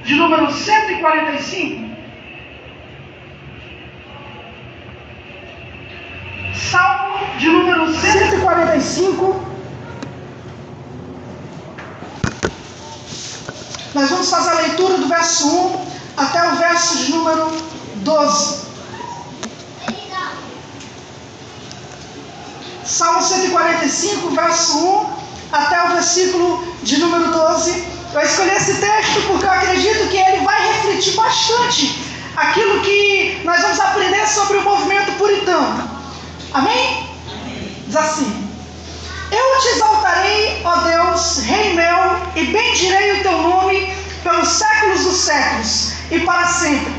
de número 145. Salmo de número 145. Nós vamos fazer a leitura do verso 1 até o verso de número 12. Salmo 145, verso 1 até o versículo de número 12. Eu escolhi esse texto porque eu acredito que ele vai refletir bastante aquilo que nós vamos aprender sobre o movimento puritano. Amém? Diz assim: Eu te exaltarei, ó Deus, Rei meu, e bendirei o teu nome pelos séculos dos séculos e para sempre.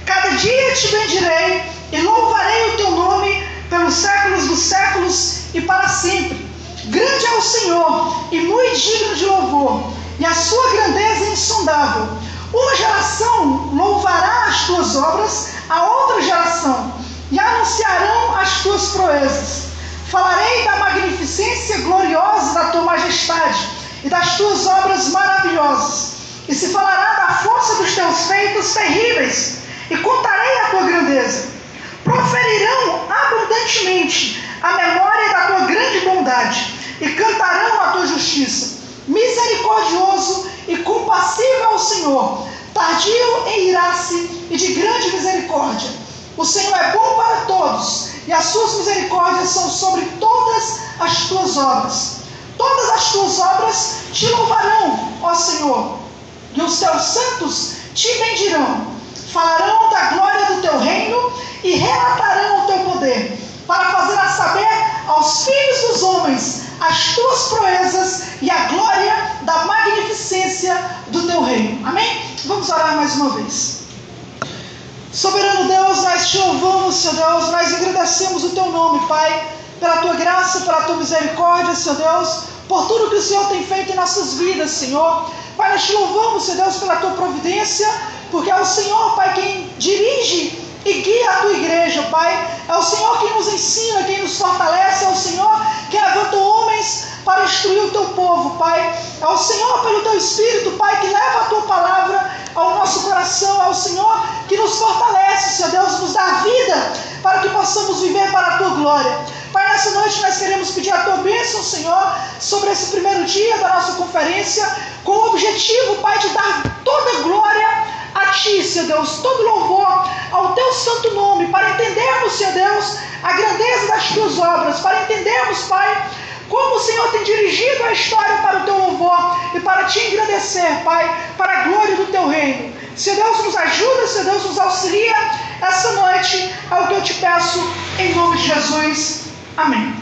Cada dia te bendirei e louvarei o teu nome pelos séculos dos séculos e para sempre. Grande é o Senhor e muito digno de louvor, e a sua grandeza é insondável. Uma geração louvará as tuas obras a outra geração, e anunciarão as tuas proezas. Falarei da magnificência gloriosa da tua majestade e das tuas obras maravilhosas. E se falará da força dos teus feitos terríveis, e contarei a tua grandeza. Proferirão abundantemente a memória da tua grande bondade, e cantarão a tua justiça. Misericordioso e compassivo é o Senhor, tardio em irar-se e de grande misericórdia. O Senhor é bom para todos, e as suas misericórdias são sobre todas as tuas obras. Todas as tuas obras te louvarão, ó Senhor, e os teus santos te bendirão. Falarão da glória do teu reino e relatarão o teu poder, para fazer a saber aos filhos dos homens as tuas proezas e a glória da magnificência do teu reino. Amém? Vamos orar mais uma vez. Soberano Deus, nós te louvamos, Senhor Deus, nós agradecemos o teu nome, Pai, pela tua graça, pela tua misericórdia, Senhor Deus, por tudo que o Senhor tem feito em nossas vidas, Senhor. Pai, nós te louvamos, Senhor Deus, pela tua providência, porque é o Senhor, Pai, quem dirige e guia a tua igreja, Pai. É o Senhor quem nos ensina, quem nos fortalece, é o Senhor que levanta homens para instruir o teu povo, Pai. É o Senhor, pelo teu Espírito, Pai, que leva a tua palavra ao nosso coração. É o Senhor que nos fortalece, Senhor Deus, nos dá vida para que possamos viver para a tua glória. Pai, nessa noite nós queremos pedir a tua bênção, Senhor, sobre esse primeiro dia da nossa conferência, com o objetivo, Pai, de dar toda a glória a ti, Senhor Deus, todo louvor ao teu santo nome, para entendermos, Senhor Deus, a grandeza das tuas obras, para entendermos, Pai, como o Senhor tem dirigido a história para o teu louvor e para te engrandecer, Pai, para a glória do teu reino. Senhor Deus, nos ajuda, Senhor Deus, nos auxilia essa noite, é o que eu te peço, em nome de Jesus. Amém.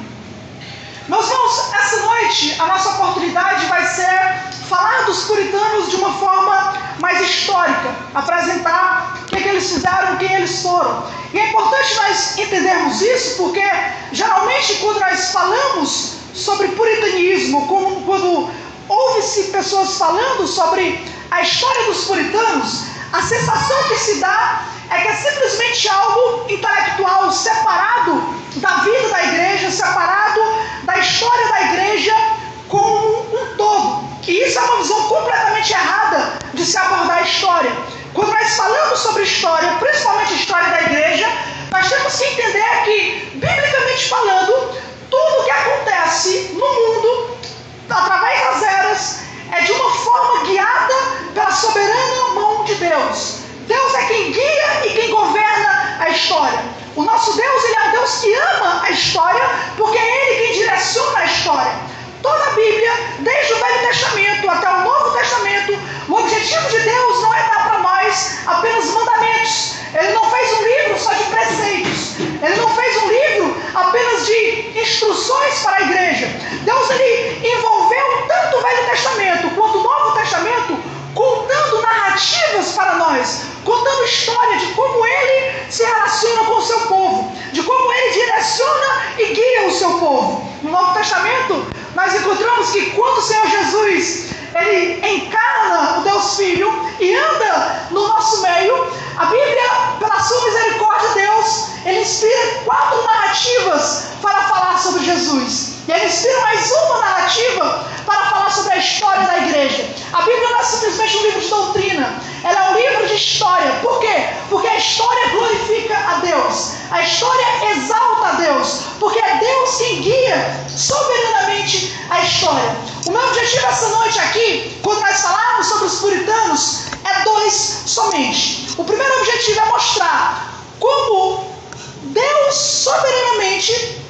Meus irmãos, essa noite a nossa oportunidade vai ser falar dos puritanos de uma forma mais histórica, apresentar o que eles fizeram, quem eles foram. E é importante nós entendermos isso, porque geralmente quando nós falamos sobre puritanismo, quando ouve-se pessoas falando sobre a história dos puritanos, a sensação que se dá é que é simplesmente algo intelectual, separado da vida da igreja, separado da história da igreja como um todo. E isso é uma visão completamente errada de se abordar a história. Quando nós falamos sobre história, principalmente a história da igreja, nós temos que entender que, biblicamente falando, tudo o que acontece no mundo, através das eras, é de uma forma guiada pela soberana mão de Deus. Deus é quem guia e quem governa a história. O nosso Deus, Ele é um Deus que ama a história, porque é Ele quem direciona a história. Toda a Bíblia, desde o Velho Testamento até o Novo Testamento, o objetivo de Deus não é dar para nós apenas mandamentos. Ele não fez um livro só de preceitos. Ele não fez um livro apenas de instruções para a igreja. Deus, Ele envolveu tanto o Velho Testamento quanto o Novo Testamento, contando narrativas para nós, contando história de como Ele se relaciona com o seu povo, de como Ele direciona e guia o seu povo. No Novo Testamento, nós encontramos que quando o Senhor Jesus, Ele encarna o Deus Filho e anda no nosso meio, a Bíblia, pela sua misericórdia, Deus, Ele inspira 4 narrativas para falar sobre Jesus. E Ele inspira mais uma narrativa para falar sobre a história da igreja. A Bíblia não é simplesmente um livro de doutrina, ela história. Por quê? Porque a história glorifica a Deus. A história exalta a Deus. Porque é Deus quem guia soberanamente a história. O meu objetivo essa noite aqui, quando nós falarmos sobre os puritanos, é dois somente. O primeiro objetivo é mostrar como Deus soberanamente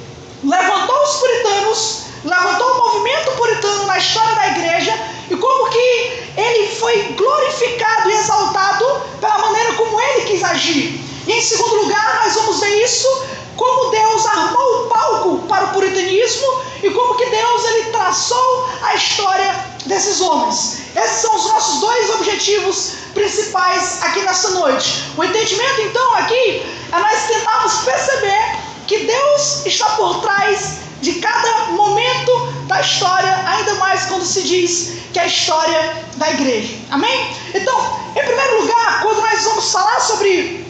levantou os puritanos, levantou o movimento puritano na história da igreja, e como que ele foi glorificado e exaltado pela maneira como ele quis agir. E em segundo lugar, nós vamos ver isso, como Deus armou o palco para o puritanismo e como que Deus ele traçou a história desses homens. Esses são os nossos dois objetivos principais aqui nessa noite. O entendimento então aqui é nós tentarmos perceber que Deus está por trás de cada momento da história, ainda mais quando se diz que é a história da igreja. Amém? Então, em primeiro lugar, quando nós vamos falar sobre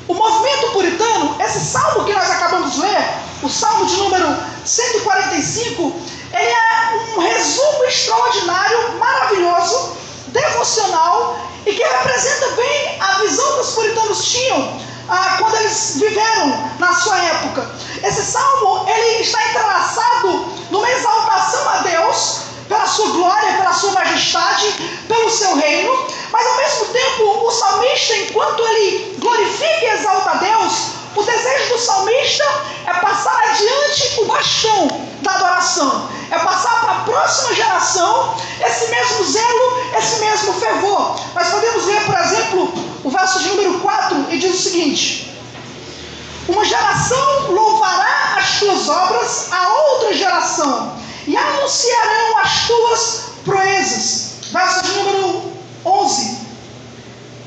o movimento puritano, esse salmo que nós acabamos de ler, o salmo de número 145, ele é um resumo extraordinário, maravilhoso, devocional, e que representa bem a visão que os puritanos tinham quando eles viveram na sua época. Esse salmo ele está entrelaçado numa exaltação a Deus pela sua glória, pela sua majestade, pelo seu reino, mas ao mesmo tempo o salmista, enquanto ele glorifica e exalta a Deus, o desejo do salmista é passar adiante o bastão da adoração, é passar para a próxima geração esse mesmo zelo, esse mesmo fervor. Nós podemos ver, por exemplo, o verso de número 4, e diz o seguinte: uma geração louvará as tuas obras a outra geração, e anunciarão as tuas proezas. Verso de número 11: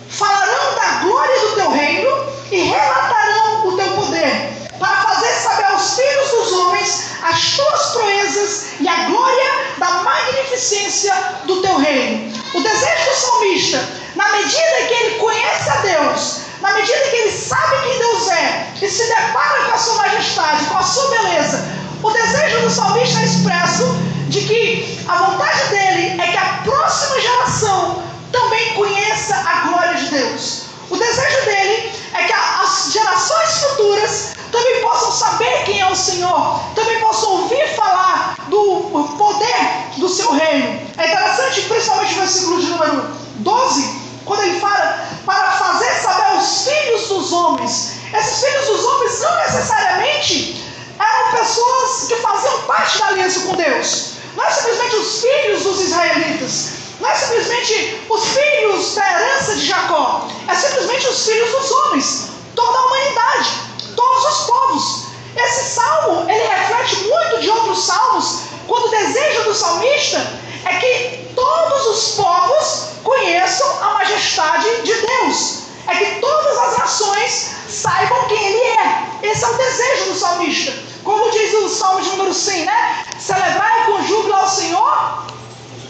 falarão da glória do teu reino e relatarão o teu poder, para fazer saber aos filhos dos homens as tuas proezas e a glória da magnificência do teu reino. O desejo do salmista, na medida que ele conhece a Deus, na medida que ele sabe quem Deus é e se depara com a sua majestade, com a sua beleza, o desejo do salmista é expresso de que a vontade dele é que a próxima geração também conheça a glória de Deus. O desejo dele é que as gerações futuras também possam saber quem é o Senhor, também possam ouvir falar do poder do seu reino. É interessante, principalmente o versículo de número 12, quando ele fala para fazer saber aos filhos dos homens. Esses filhos dos homens não necessariamente eram pessoas que faziam parte da aliança com Deus. Não é simplesmente os filhos dos israelitas, não é simplesmente os filhos da herança de Jacó, é simplesmente os filhos dos homens, toda a humanidade, todos os povos. Esse salmo, ele reflete muito de outros salmos, quando o desejo do salmista é que todos os povos conheçam a majestade de Deus, é que todas as nações saibam quem Ele é. Esse é o desejo do salmista. Como diz o salmo de número 100, né? Celebrai com júbilo ao Senhor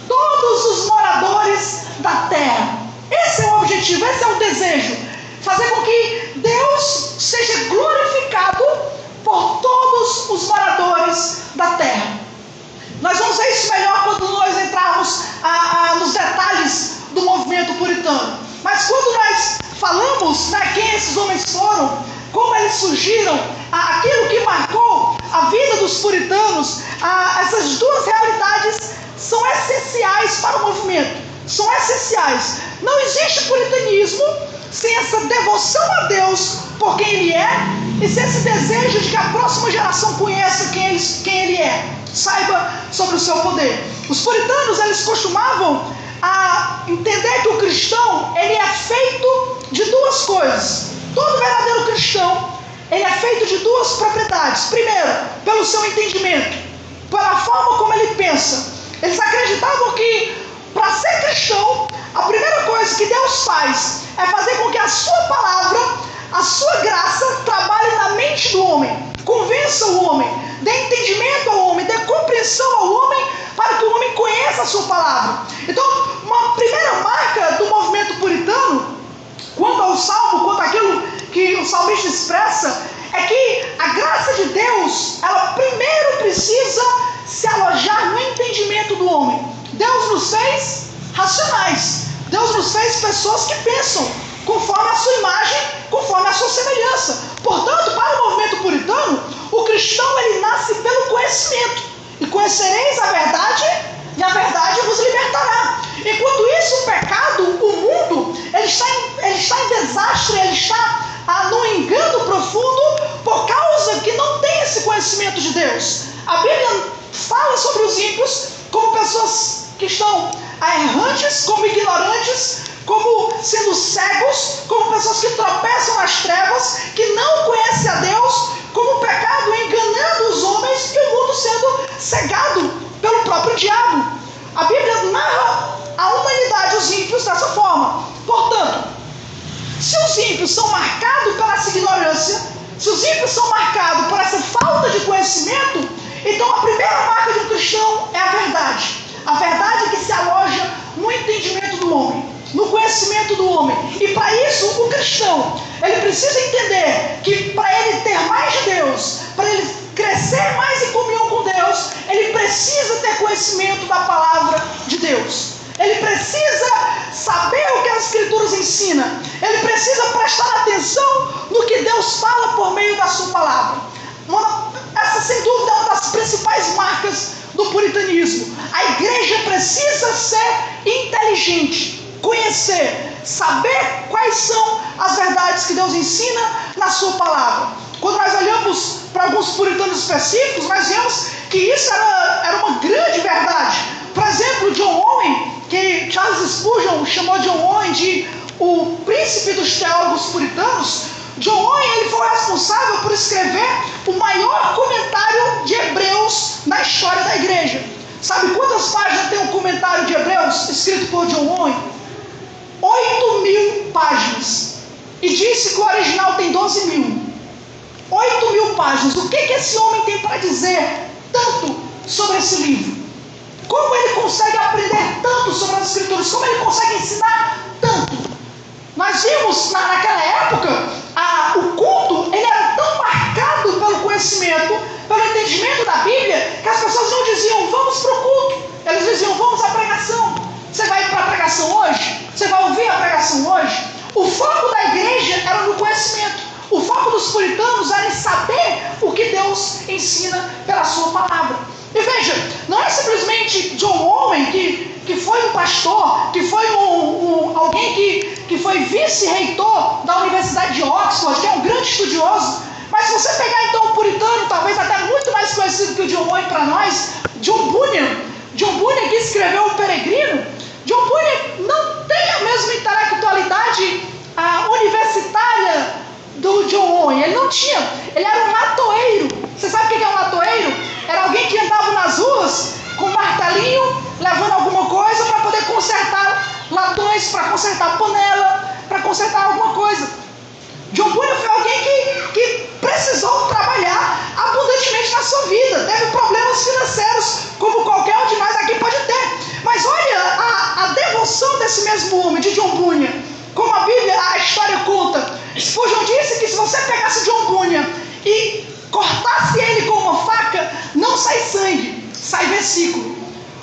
todos os moradores da terra. Esse é o objetivo, esse é o desejo. Fazer com que Deus seja glorificado por todos os moradores da terra. Nós vamos ver isso melhor quando nós entrarmos nos detalhes do movimento puritano. Mas quando nós falamos quem esses homens foram, como eles surgiram, aquilo que marcou a vida dos puritanos, essas duas realidades são essenciais para o movimento. São essenciais. Não existe puritanismo sem essa devoção a Deus por quem Ele é e sem esse desejo de que a próxima geração conheça quem Ele é, saiba sobre o seu poder. Os puritanos, eles costumavam entender que o cristão, ele é feito de duas coisas. Todo verdadeiro cristão, ele é feito de duas propriedades. Primeiro, pelo seu entendimento, pela forma como ele pensa. Eles acreditavam que para ser cristão, a primeira coisa que Deus faz é fazer com que a sua palavra, a sua graça trabalhe na mente do homem, convença o homem, dê entendimento ao homem, dê compreensão ao homem, para que o homem conheça a sua palavra. Então, uma primeira marca do movimento puritano, quanto ao salmo, quanto àquilo que o salmista expressa, é que a graça de Deus, ela primeiro precisa se alojar no entendimento do homem. Deus nos fez racionais. Deus nos fez pessoas que pensam. conforme a sua imagem, conforme a sua semelhança. Portanto, para o movimento puritano, o cristão ele nasce pelo conhecimento. E conhecereis a verdade, e a verdade vos libertará. Enquanto isso, o pecado, o mundo, ele está em desastre, ele está num engano profundo por causa que não tem esse conhecimento de Deus. A Bíblia fala sobre os ímpios como pessoas que estão errantes, como ignorantes, como sendo cegos, como pessoas que tropeçam nas trevas, que não conhecem a Deus, como o pecado enganando os homens e o mundo sendo cegado pelo próprio diabo. A Bíblia narra a humanidade, os ímpios, dessa forma. Portanto, se os ímpios são marcados pela essa ignorância, se os ímpios são marcados por essa falta de conhecimento, então a primeira marca de um cristão é a verdade. A verdade que se aloja no entendimento do homem, no conhecimento do homem. E para isso, o cristão, ele precisa entender que para ele ter mais de Deus, para ele crescer mais em comunhão com Deus, ele precisa ter conhecimento da palavra de Deus. Ele precisa saber o que as Escrituras ensinam. Ele precisa prestar atenção no que Deus fala por meio da sua palavra. Essa, sem dúvida, é uma das principais marcas do puritanismo. A igreja precisa ser inteligente, conhecer, saber quais são as verdades que Deus ensina na sua palavra. Quando nós olhamos para alguns puritanos específicos, nós vemos que isso era uma grande verdade. Por exemplo, John Owen, que Charles Spurgeon chamou John Owen de o príncipe dos teólogos puritanos. John Owen ele foi responsável por escrever o maior comentário de Hebreus na história da igreja. Sabe quantas páginas tem um comentário de Hebreus escrito por John Owen? 8.000 páginas. E disse que o original tem 12.000. 8.000 páginas. O que esse homem tem para dizer tanto sobre esse livro? Como ele consegue aprender tanto sobre as Escrituras? Como ele consegue ensinar tanto? Nós vimos naquela época, o culto ele era tão marcado pelo conhecimento, pelo entendimento da Bíblia, que as pessoas não diziam, vamos para o culto. Eles diziam, vamos à pregação. Você vai para a pregação hoje? Você vai ouvir a pregação hoje? O foco da igreja era no conhecimento. O foco dos puritanos era em saber o que Deus ensina pela sua palavra. E veja, não é simplesmente John Owen que foi um pastor, que foi alguém que foi vice-reitor da Universidade de Oxford, que é um grande estudioso. Mas se você pegar então um puritano, talvez até muito mais conhecido que o John Owen para nós, John Bunyan que escreveu O Peregrino, John Bunyan não tem a mesma intelectualidade universitária do John Owen. Ele não tinha, ele era um latoeiro. Você sabe o que é um latoeiro? Era alguém que andava nas ruas com um martelinho, levando alguma coisa para poder consertar latões, para consertar panela, para consertar alguma coisa. John Bunyan foi alguém que precisou trabalhar abundantemente na sua vida. Teve problemas financeiros, como qualquer um de nós aqui pode ter. Mas olha a devoção desse mesmo homem, de John Bunyan. Como a história conta. Spurgeon disse que se você pegasse John Bunyan e cortasse ele com uma faca, não sai sangue, sai versículo.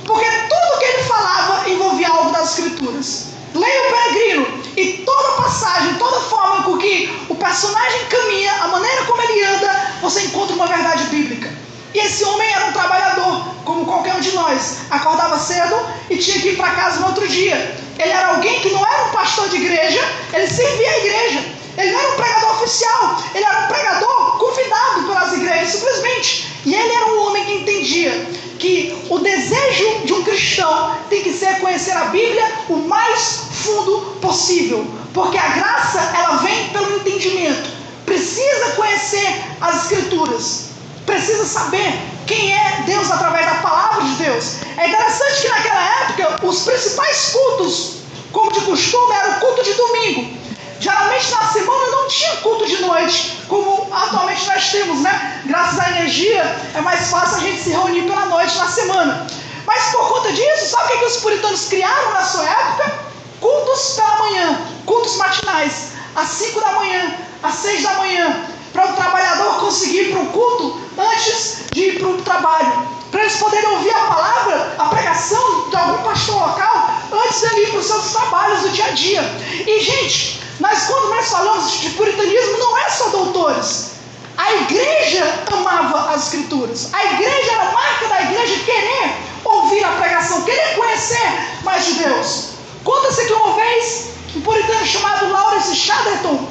Porque tudo que ele falava envolvia algo das Escrituras. Leia O Peregrino e toda passagem, toda forma com que o personagem caminha, a maneira como ele anda, você encontra uma verdade bíblica. E esse homem era um trabalhador, como qualquer um de nós. Acordava cedo e tinha que ir para casa no outro dia. Ele era alguém que não era um pastor de igreja, ele servia a igreja. Ele não era um pregador oficial, ele era um pregador convidado pelas igrejas, simplesmente. E ele era um homem que entendia que o desejo de um cristão tem que ser conhecer a Bíblia o mais fundo possível. Porque a graça, ela vem pelo entendimento. Precisa conhecer as Escrituras. Precisa saber quem é Deus através da palavra de Deus. É interessante que naquela época, os principais cultos, como de costume, era o culto de domingo. Geralmente na semana não tinha culto de noite, como atualmente nós temos, né? Graças à energia, é mais fácil a gente se reunir pela noite na semana. Mas por conta disso, sabe o que os puritanos criaram na sua época? Cultos pela manhã, cultos matinais, às 5 da manhã, às 6 da manhã, para o trabalhador conseguir ir para o culto antes de ir para o trabalho. Para eles poderem ouvir a palavra, a pregação de algum pastor local, antes de ir para os seus trabalhos do dia a dia. E gente, Mas quando nós falamos de puritanismo, não é só doutores. A igreja amava as escrituras. A igreja era a marca da igreja querer ouvir a pregação, querer conhecer mais de Deus. Conta-se que uma vez um puritano chamado Lawrence Chatterton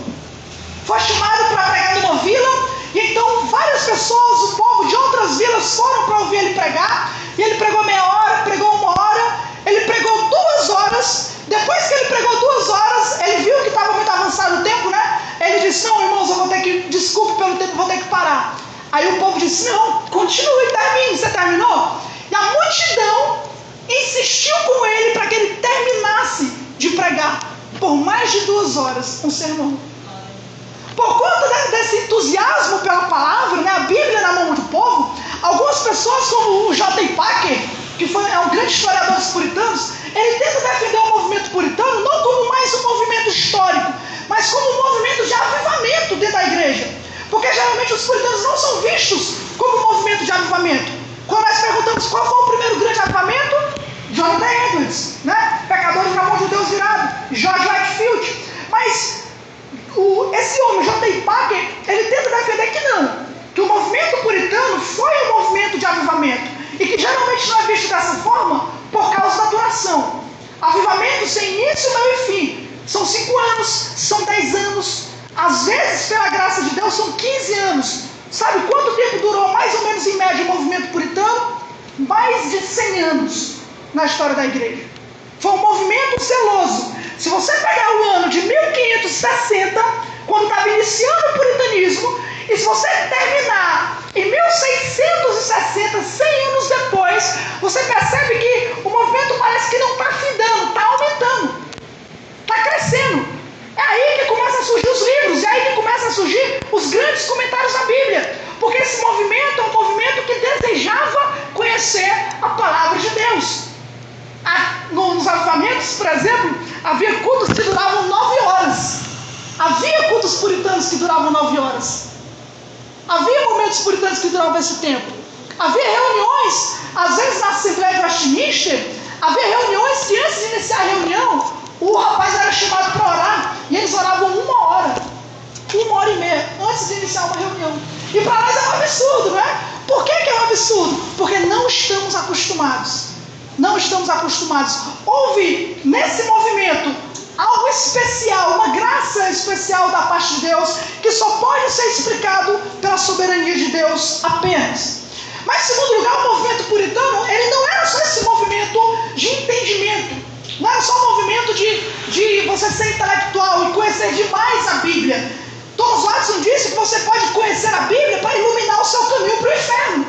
foi chamado para pregar numa vila, e então várias pessoas, o povo de outras vilas foram para ouvir ele pregar, e ele pregou meia hora, pregou uma hora, ele pregou 2 horas. Depois que ele pregou 2 horas, ele viu que estava muito avançado o tempo, né? Ele disse: não, irmãos, eu vou ter que, desculpe pelo tempo, vou ter que parar. Aí o povo disse: não, continue, termine. Você terminou? E a multidão insistiu com ele para que ele terminasse de pregar por mais de 2 horas um sermão. Por conta desse entusiasmo pela palavra, né, a Bíblia na mão do povo, algumas pessoas como o J. Packer, que é um grande historiador dos puritanos, ele tenta defender o movimento puritano não como mais um movimento histórico, mas como um movimento de avivamento dentro da igreja. Porque geralmente os puritanos não são vistos como um movimento de avivamento. Quando nós perguntamos qual foi o primeiro grande avivamento, Jonathan Edwards, né? Pecadores na mão de Deus virado, George Whitefield. Mas esse homem, J. Packer, ele tenta defender que não, que o movimento puritano foi um movimento de avivamento, e que geralmente não é visto dessa forma por causa da duração. Avivamento sem início, meio e fim. São 5 anos, são 10 anos, às vezes, pela graça de Deus, são 15 anos. Sabe quanto tempo durou mais ou menos em média o movimento puritano? Mais de 100 anos na história da igreja. Foi um movimento zeloso. Se você pegar o ano de 1560, quando estava iniciando o puritanismo, e se você terminar em 1660, 100 anos depois, você percebe que o movimento parece que não está findando, está aumentando, está crescendo. É aí que começam a surgir os livros, é aí que começam a surgir os grandes comentários da Bíblia, porque esse movimento é um movimento que desejava conhecer a palavra de Deus. Nos avivamentos, por exemplo, havia cultos que duravam 9 horas. Havia cultos puritanos que duravam 9 horas. Havia momentos puritanos que duravam esse tempo. Havia reuniões, às vezes na Assembleia de Westminster, havia reuniões que antes de iniciar a reunião, o rapaz era chamado para orar, e eles oravam 1 hora, 1 hora e meia, antes de iniciar uma reunião. E para nós é um absurdo, não é? Por que é um absurdo? Porque não estamos acostumados. Não estamos acostumados. Houve nesse movimento algo especial, uma graça especial da parte de Deus, que só pode ser explicado pela soberania de Deus apenas. Mas, em segundo lugar, o movimento puritano, ele não era só esse movimento de entendimento, não era só um movimento de você ser intelectual e conhecer demais a Bíblia. Thomas Watson disse que você pode conhecer a Bíblia para iluminar o seu caminho para o inferno.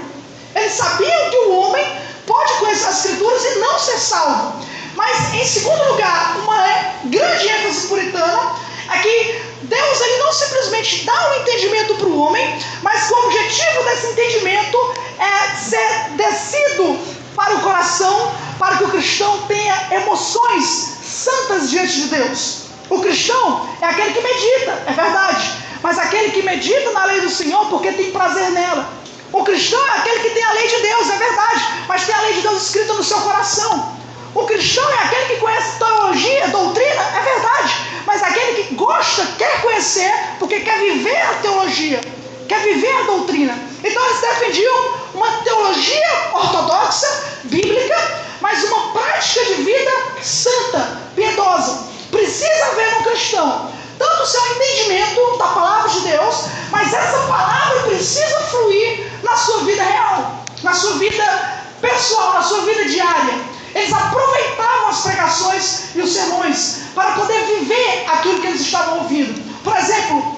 Eles sabiam que o homem pode conhecer as Escrituras e não ser salvo. Mas, em segundo lugar, uma grande ênfase puritana é que Deus ele não simplesmente dá um entendimento para o homem, mas que o objetivo desse entendimento é ser descido para o coração, para que o cristão tenha emoções santas diante de Deus. O cristão é aquele que medita, é verdade, mas aquele que medita na lei do Senhor porque tem prazer nela. O cristão é aquele que tem a lei de Deus, é verdade, mas tem a lei de Deus escrita no seu coração. O cristão é aquele que conhece teologia, doutrina, é verdade, mas aquele que gosta, quer conhecer, porque quer viver a teologia, quer viver a doutrina. Então eles defendiam uma teologia ortodoxa, bíblica, mas uma prática de vida santa, piedosa. Precisa haver no cristão tanto o seu entendimento da palavra de Deus, mas essa palavra precisa fluir na sua vida real, na sua vida pessoal, na sua vida diária. Eles aproveitavam as pregações e os sermões para poder viver aquilo que eles estavam ouvindo. Por exemplo,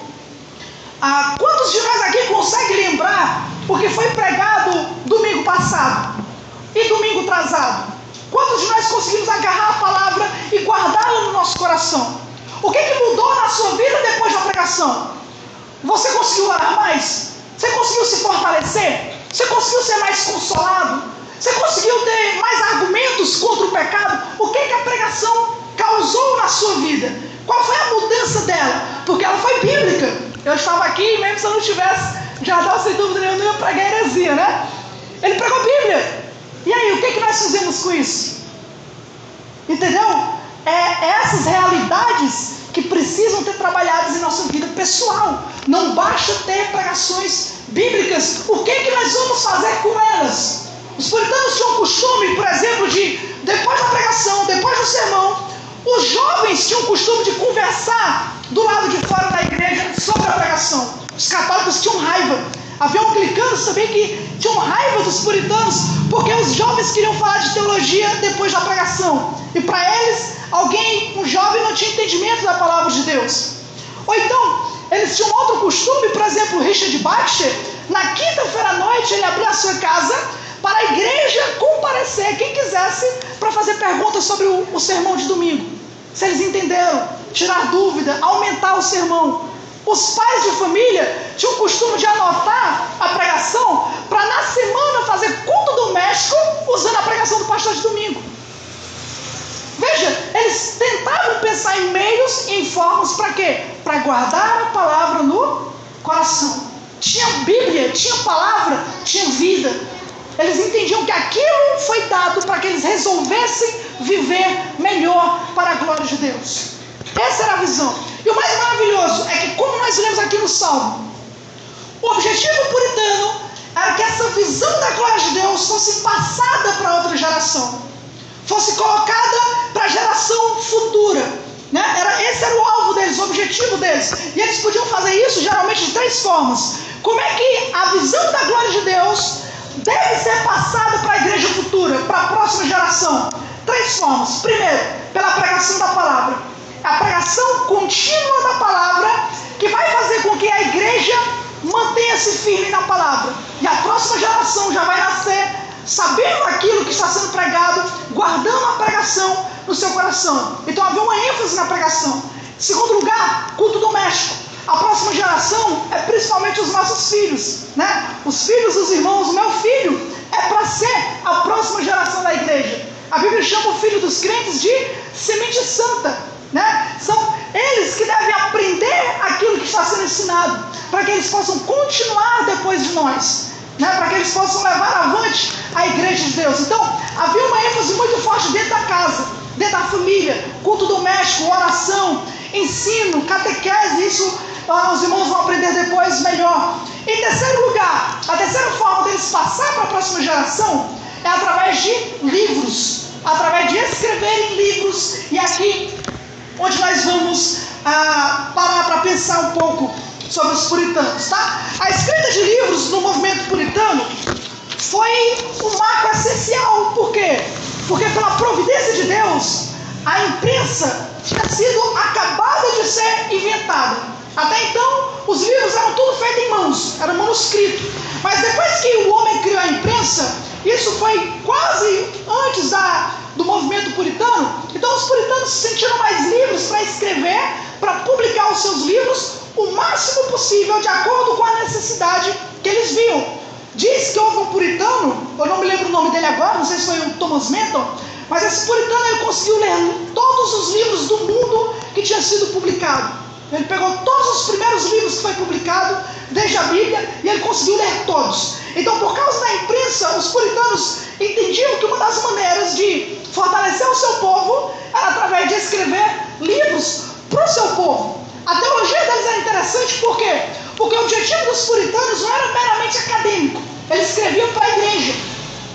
quantos de nós aqui conseguem lembrar o que foi pregado domingo passado e domingo atrasado? Quantos de nós conseguimos agarrar a palavra e guardá-la no nosso coração? O que mudou na sua vida depois da pregação? Você conseguiu orar mais? Você conseguiu se fortalecer? Você conseguiu ser mais consolado? Você conseguiu ter mais argumentos contra o pecado? O que a pregação causou na sua vida? Qual foi a mudança dela? Porque ela foi bíblica. Eu estava aqui, mesmo se eu não tivesse Jardel, sem dúvida nenhuma, eu ia pregar heresia, né? Ele pregou a Bíblia. E aí, o que nós fizemos com isso? Entendeu? É essas realidades que precisam ter prioridades em nossa vida pessoal. Não basta ter pregações bíblicas. O que nós vamos fazer com elas? Os puritanos tinham o costume, por exemplo, de, depois da pregação, depois do sermão, os jovens tinham o costume de conversar do lado de fora da igreja sobre a pregação. Os católicos tinham raiva. Havia anglicanos também que tinham raiva dos puritanos, porque os jovens queriam falar de teologia depois da pregação. E para eles, um jovem não tinha entendimento da palavra de Deus. Ou então, eles tinham outro costume, por exemplo, o Richard Baxter, na quinta-feira à noite, ele abria a sua casa para a igreja comparecer, quem quisesse, para fazer perguntas sobre o sermão de domingo. Se eles entenderam, tirar dúvida, aumentar o sermão. Os pais de família tinham o costume de anotar a pregação para na semana fazer culto doméstico usando a pregação do pastor de domingo. Veja, eles tentavam pensar em meios e em formas para quê? Para guardar a palavra no coração. Tinha Bíblia, tinha palavra, tinha vida. Eles entendiam que aquilo foi dado para que eles resolvessem viver melhor para a glória de Deus. Essa era a visão. E o mais maravilhoso é que, como nós lemos aqui no Salmo, o objetivo puritano era que essa visão da glória de Deus fosse passada para outra geração, fosse colocada para a geração futura, né? Esse era o alvo deles, o objetivo deles. E eles podiam fazer isso geralmente de 3 formas. Como é que a visão da glória de Deus deve ser passada para a igreja futura, para a próxima geração? 3 formas. Primeiro, pela pregação da palavra. A pregação contínua da palavra que vai fazer com que a igreja mantenha-se firme na palavra. E a próxima geração já vai nascer sabendo aquilo que está sendo pregado, guardando a pregação no seu coração. Então havia uma ênfase na pregação. Em segundo lugar, culto doméstico. A próxima geração é principalmente os nossos filhos, né? Os filhos dos irmãos. O meu filho é para ser a próxima geração da igreja. A Bíblia chama o filho dos crentes de semente santa, né? São eles que devem aprender aquilo que está sendo ensinado, para que eles possam continuar depois de nós, né? Para que eles possam levar avante a igreja de Deus. Então, havia uma ênfase muito forte dentro da casa, dentro da família, culto doméstico, oração, ensino, catequese. Isso os irmãos vão aprender depois melhor. Em terceiro lugar, a terceira forma deles passar para a próxima geração é através de livros, através de escreverem livros. E aqui onde nós vamos parar para pensar um pouco sobre os puritanos, tá? A escrita de livros no movimento puritano foi um marco essencial. Por quê? Porque pela providência de Deus, a imprensa tinha sido acabada de ser inventada. Até então, os livros eram tudo feito em mãos, era manuscrito. Mas depois que o homem criou a imprensa, isso foi quase antes do movimento puritano. Então os puritanos se sentiram mais livres para escrever, para publicar os seus livros o máximo possível, de acordo com a necessidade que eles viam. Diz que houve um puritano, eu não me lembro o nome dele agora, não sei se foi o Thomas Menton, mas esse puritano ele conseguiu ler todos os livros do mundo que tinha sido publicado. Ele pegou todos os primeiros livros que foi publicado, desde a Bíblia, e ele conseguiu ler todos. Então, por causa da imprensa, os puritanos entendiam que uma das maneiras de fortalecer o seu povo era através de escrever livros para o seu povo. A teologia deles era interessante, por quê? Porque o objetivo dos puritanos não era meramente acadêmico. Eles escreviam para a igreja,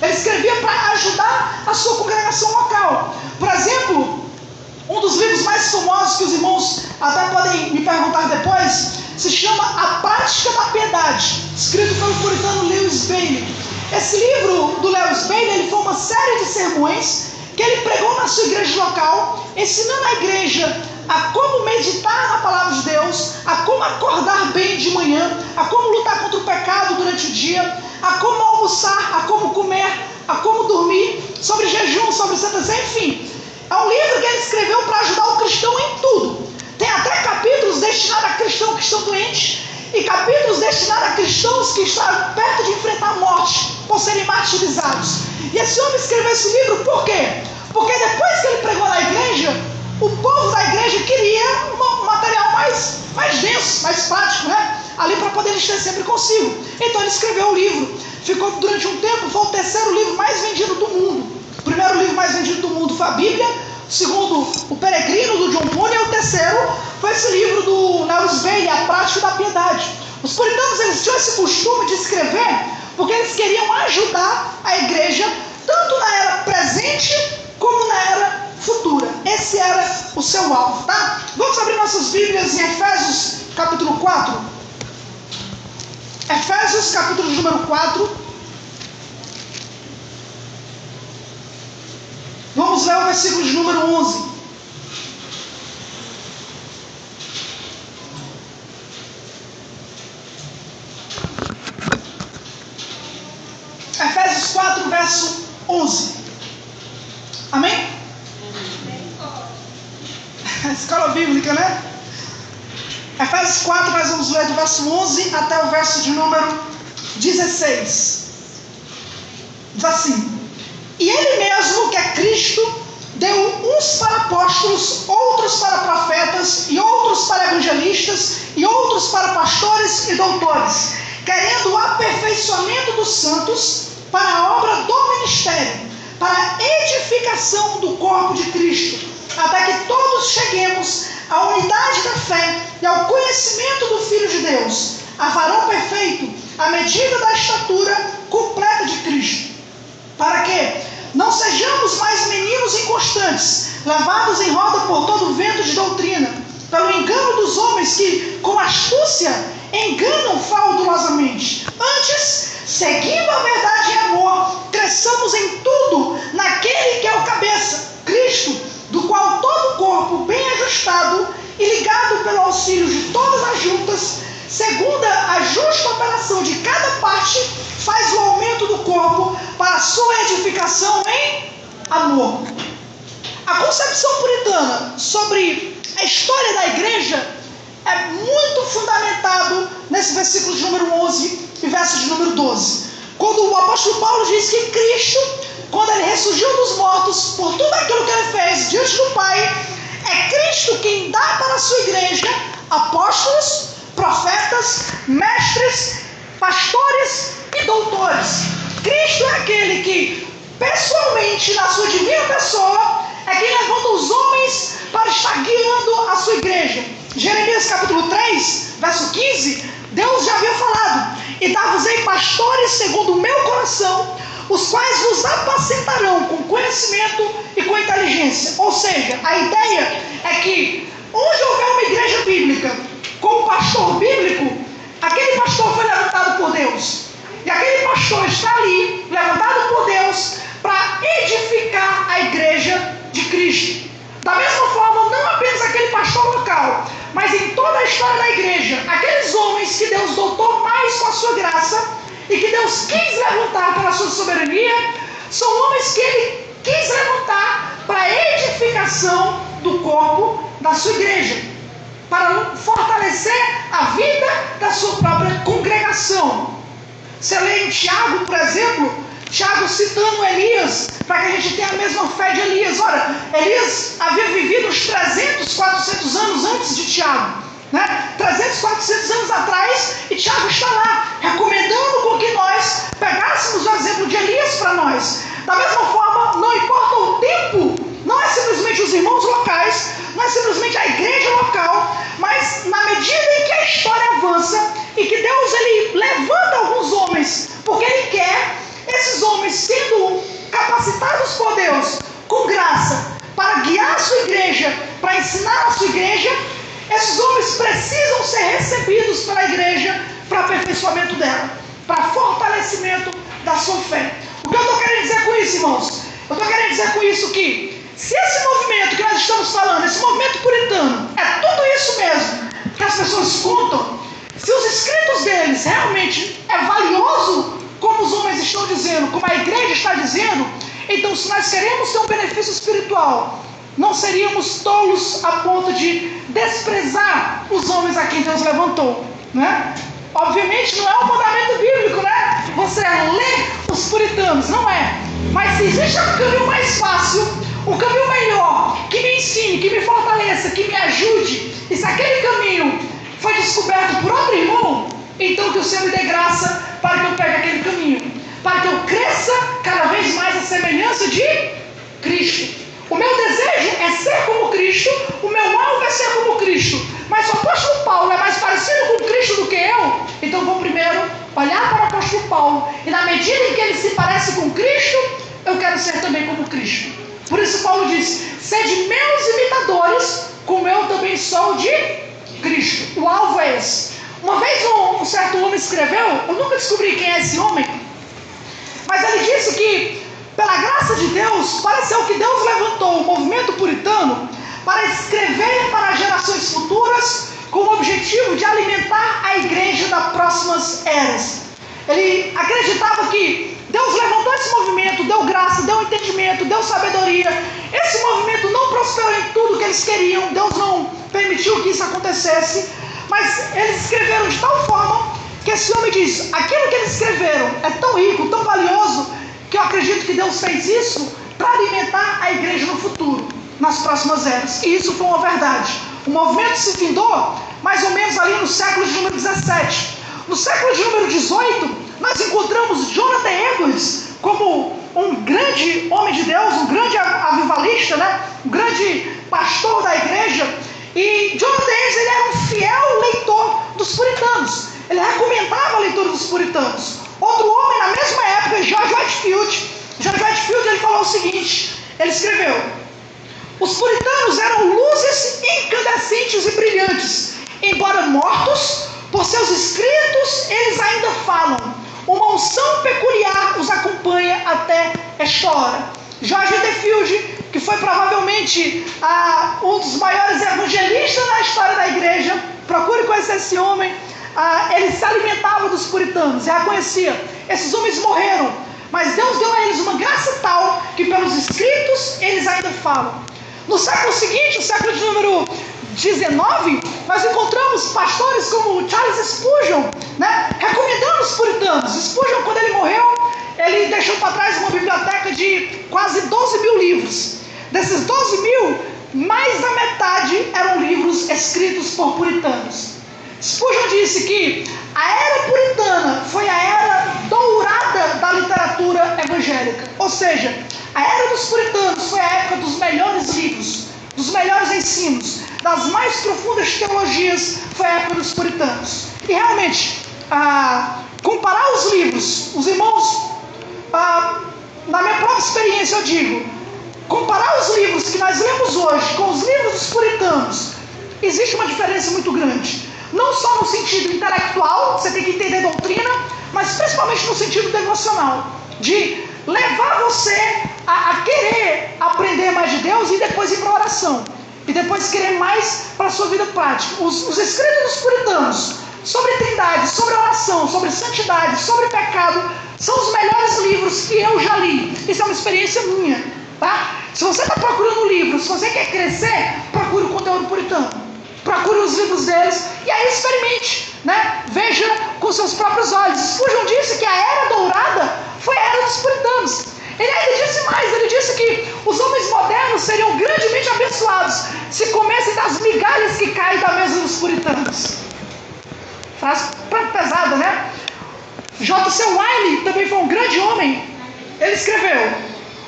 eles escreviam para ajudar a sua congregação local. Por exemplo, um dos livros mais famosos que os irmãos até podem me perguntar depois, se chama A Prática da Piedade, escrito pelo puritano Lewis Bailey. Esse livro do Lewis Bailey, ele foi uma série de sermões que ele pregou na sua igreja local, ensinando a igreja a como meditar na palavra de Deus, a como acordar bem de manhã, a como lutar contra o pecado durante o dia, a como almoçar, a como comer, a como dormir, sobre jejum, sobre Santa Ceia, enfim. É um livro que ele escreveu para ajudar o cristão em tudo. Tem até capítulos destinados a cristãos que estão doentes e capítulos destinados a cristãos que estão perto de enfrentar a morte por serem martirizados. E esse homem escreveu esse livro por quê? Porque depois que ele pregou na igreja, o povo da igreja queria um material mais denso, mais prático, né? Ali para poder eles ter sempre consigo. Então ele escreveu o livro. Ficou durante um tempo, foi o terceiro livro mais vendido do mundo. O primeiro livro mais vendido do mundo foi a Bíblia. O segundo, O Peregrino, do John Bunyan. E o terceiro foi esse livro do Lewis leprosos bem e a prática da piedade. Os puritanos, eles tinham esse costume de escrever porque eles queriam ajudar a igreja tanto na era presente como na era futura. Esse era o seu alvo, tá? Vamos abrir nossas Bíblias em Efésios capítulo 4. Efésios capítulo número 4. Vamos ler o versículo de número 11. Efésios 4, verso 11. Amém? Escola bíblica, né? Efésios 4, nós vamos ler do verso 11 até o verso de número 16. Diz assim: e ele mesmo, que é Cristo, deu uns para apóstolos, outros para profetas, e outros para evangelistas, e outros para pastores e doutores, querendo o aperfeiçoamento dos santos para a obra do ministério, para a edificação do corpo de Cristo, até que todos cheguemos à unidade da fé e ao conhecimento do Filho de Deus, a varão perfeito, à medida da estatura completa de Cristo, para que não sejamos mais meninos inconstantes, levados em roda por todo vento de doutrina, pelo engano dos homens que, com astúcia, enganam fraudulosamente. Antes, seguindo a verdade em amor, cresçamos em tudo naquele que é o cabeça, Cristo, do qual todo o corpo, bem ajustado e ligado pelo auxílio de todas as juntas, segundo a justa operação de cada parte, faz o aumento do corpo para a sua edificação em amor. A concepção puritana sobre a história da igreja é muito fundamentado nesse versículo de número 11 e verso de número 12. Quando o apóstolo Paulo diz que Cristo, quando ele ressurgiu dos mortos, por tudo aquilo que ele fez diante do Pai, é Cristo quem dá para a sua igreja apóstolos, profetas, mestres, pastores e doutores. Cristo é aquele que, pessoalmente, na sua divina pessoa, é quem levanta os homens para estar guiando a sua igreja. Jeremias capítulo 3, verso 15, Deus já havia falado: e dar-vos-ei pastores segundo o meu coração, os quais vos apacentarão com conhecimento e com inteligência. Ou seja, a ideia é que onde houver uma igreja bíblica com um pastor bíblico, aquele pastor foi levantado por Deus. E aquele pastor está ali, levantado por Deus, para edificar a igreja de Cristo. Da mesma forma, não apenas aquele pastor local, mas em toda a história da igreja, aqueles homens que Deus dotou mais com a sua graça e que Deus quis levantar pela sua soberania, são homens que Ele quis levantar para a edificação do corpo da sua igreja, para fortalecer a vida da sua própria congregação. Você lê em Tiago, por exemplo, Tiago citando Elias, para que a gente tenha a mesma fé de Elias. Ora, Elias havia vivido uns 300, 400 anos antes de Tiago, né? 300, 400 anos atrás, e Tiago está lá, recomendando com que nós pegássemos o exemplo de Elias para nós. Da mesma forma, não importa o tempo, não é simplesmente os irmãos locais, não é simplesmente a igreja local, mas na medida em que a história avança e que Deus ele levanta alguns homens, porque Ele quer esses homens sendo capacitados por Deus com graça para guiar a sua igreja, para ensinar a sua igreja, esses homens precisam ser recebidos pela igreja para aperfeiçoamento dela, para fortalecimento da sua fé. O que eu estou querendo dizer com isso, irmãos? Eu estou querendo dizer com isso que se esse movimento que nós estamos falando, esse movimento puritano, é tudo isso mesmo que as pessoas contam, se os escritos deles realmente é valioso, como os homens estão dizendo, como a igreja está dizendo, então se nós queremos ter um benefício espiritual, não seríamos tolos a ponto de desprezar os homens a quem Deus levantou, né? Obviamente não é um mandamento bíblico, né? Você lê os puritanos, não é. Mas se existe um caminho mais fácil, um caminho melhor, que me ensine, que me fortaleça, que me ajude, e se aquele caminho foi descoberto por outro irmão, então que o Senhor me dê graça para que eu pegue aquele caminho, para que eu cresça cada vez mais a semelhança de Cristo. O meu desejo é ser como Cristo, o meu alvo é ser como Cristo, mas o apóstolo Paulo é mais Então vou primeiro olhar para o apóstolo Paulo, e na medida em que ele se parece com Cristo, eu quero ser também como Cristo. Por isso Paulo diz: sede meus imitadores, como eu também sou de Cristo. O alvo é esse. Uma vez um certo homem escreveu, eu nunca descobri quem é esse homem, mas ele disse que, pela graça de Deus, pareceu que Deus levantou o movimento puritano para escrever para gerações futuras com o objetivo de alimentar a igreja das próximas eras. Ele acreditava que Deus levantou esse movimento, deu graça, deu entendimento, deu sabedoria. Esse movimento não prosperou em tudo que eles queriam, Deus não permitiu que isso acontecesse, mas eles escreveram de tal forma que esse homem diz: aquilo que eles escreveram é tão rico, tão valioso, que eu acredito que Deus fez isso para alimentar a igreja no futuro, nas próximas eras. E isso foi uma verdade. O movimento se findou mais ou menos ali no século de número 17. No século de número 18, nós encontramos Jonathan Edwards como um grande homem de Deus, um grande avivalista, né? Um grande pastor da igreja. E Jonathan Edwards, ele era um fiel leitor dos puritanos. Ele recomendava a leitura dos puritanos. Outro homem na mesma época, George Whitefield. George Whitefield, ele falou o seguinte, ele escreveu: os puritanos eram luzes incandescentes e brilhantes. Embora mortos, por seus escritos eles ainda falam. Uma unção peculiar os acompanha até esta hora. George Whitefield, que foi provavelmente um dos maiores evangelistas na história da igreja, procure conhecer esse homem. Ele se alimentava dos puritanos e reconhecia: esses homens morreram, mas Deus deu a eles uma graça tal que pelos escritos eles ainda falam. No século seguinte, o século de número 19, nós encontramos pastores como Charles Spurgeon, né, recomendando os puritanos. Spurgeon, quando ele morreu, ele deixou para trás uma biblioteca de quase 12 mil livros. Desses 12 mil, mais da metade eram livros escritos por puritanos. Spurgeon disse que a era puritana foi a era dourada da literatura evangélica. Ou seja, a era dos puritanos foi a época dos melhores livros, dos melhores ensinos, das mais profundas teologias, foi a época dos puritanos. E realmente, comparar os livros, os irmãos, na minha própria experiência eu digo, comparar os livros que nós lemos hoje com os livros dos puritanos, existe uma diferença muito grande. Não só no sentido intelectual, você tem que entender doutrina, mas principalmente no sentido devocional, de levar você a querer aprender mais de Deus e depois ir para a oração, e depois querer mais para a sua vida prática. Os escritos dos puritanos sobre trindade, sobre oração, sobre santidade, sobre pecado, são os melhores livros que eu já li. Isso é uma experiência minha, tá? Se você está procurando um livro, se você quer crescer, procure o conteúdo puritano. Procure os livros deles e aí experimente, né? Veja com seus próprios olhos. Spurgeon disse que a era dourada foi a era dos puritanos. Ele ainda disse mais, ele disse que os homens modernos seriam grandemente abençoados se comessem das migalhas que caem da mesa dos puritanos. Frase pesada, né? J.C. Wiley também foi um grande homem. Ele escreveu: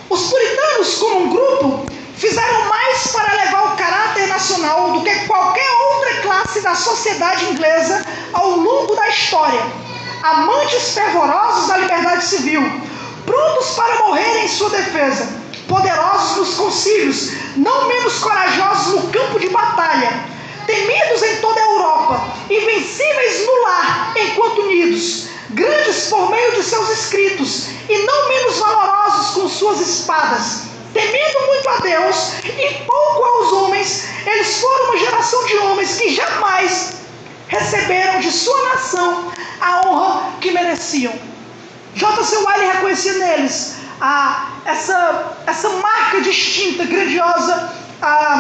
os puritanos, como um grupo, fizeram mais para elevar o caráter nacional do que qualquer outra classe da sociedade inglesa ao longo da história. Amantes fervorosos da liberdade civil, prontos para morrer em sua defesa, poderosos nos concílios, não menos corajosos no campo de batalha, temidos em toda a Europa, invencíveis no lar enquanto unidos, grandes por meio de seus escritos e não menos valorosos com suas espadas. Temendo muito a Deus e pouco aos homens, eles foram uma geração de homens que jamais receberam de sua nação a honra que mereciam. J.C. Wiley reconhecia neles essa marca distinta, grandiosa,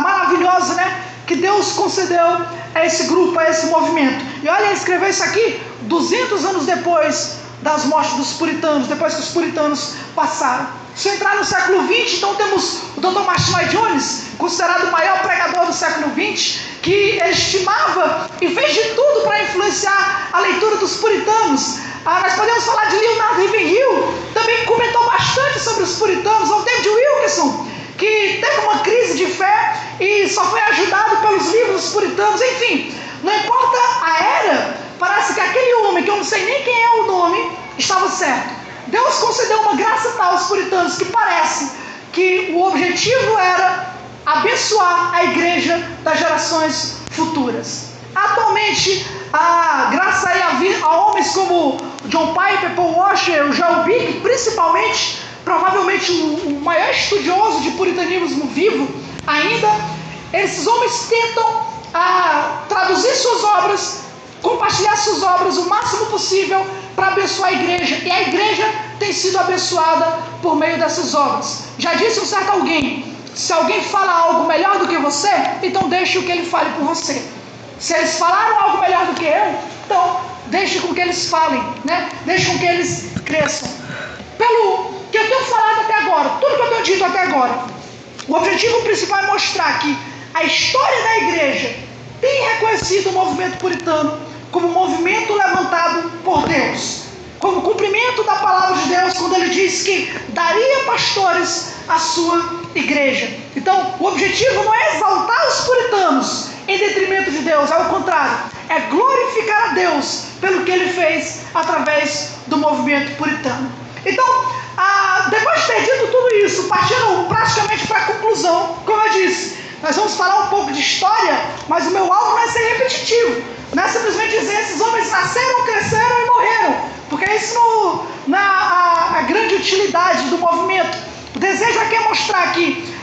maravilhosa, né, que Deus concedeu a esse grupo, a esse movimento. E olha, ele escreveu isso aqui 200 anos depois das mortes dos puritanos, depois que os puritanos passaram. Se entrar no século XX, então temos o Dr. Martin Lloyd Jones, considerado o maior pregador do século XX, que ele estimava e fez de tudo para influenciar a leitura dos puritanos. Nós podemos falar de Leonard Ravenhill, também comentou bastante sobre os puritanos, ou David Wilkerson, que teve uma crise de fé e só foi ajudado pelos livros dos puritanos. Enfim, não importa a era, parece que aquele homem que eu não sei nem quem é o nome, estava certo. Deus concedeu uma graça tal aos puritanos que parece que o objetivo era abençoar a igreja das gerações futuras. Atualmente, a graça aí a homens como John Piper, Paul Washer, o Joel Bick, principalmente, provavelmente o maior estudioso de puritanismo vivo ainda, esses homens tentam traduzir suas obras, compartilhar suas obras o máximo possível para abençoar a igreja, e a igreja tem sido abençoada por meio dessas obras. Já disse um certo alguém: se alguém fala algo melhor do que você, então deixe que ele fale por você. Se eles falaram algo melhor do que eu, então deixe com que eles falem, né? Deixe com que eles cresçam. Pelo que eu tenho falado até agora, tudo que eu tenho dito até agora, o objetivo principal é mostrar que a história da igreja tem reconhecido o movimento puritano como um movimento levantado por Deus, como cumprimento da palavra de Deus, quando ele diz que daria pastores à sua igreja. Então, o objetivo não é exaltar os puritanos em detrimento de Deus, ao contrário, é glorificar a Deus pelo que ele fez através do movimento puritano. Então, depois de ter dito tudo isso, partindo praticamente para a conclusão, como eu disse, nós vamos falar um pouco de história, mas o meu alvo não é ser repetitivo, não é simplesmente dizer esses homens nasceram, cresceram e morreram, porque isso não é a grande utilidade do movimento. O desejo aqui é mostrar aqui,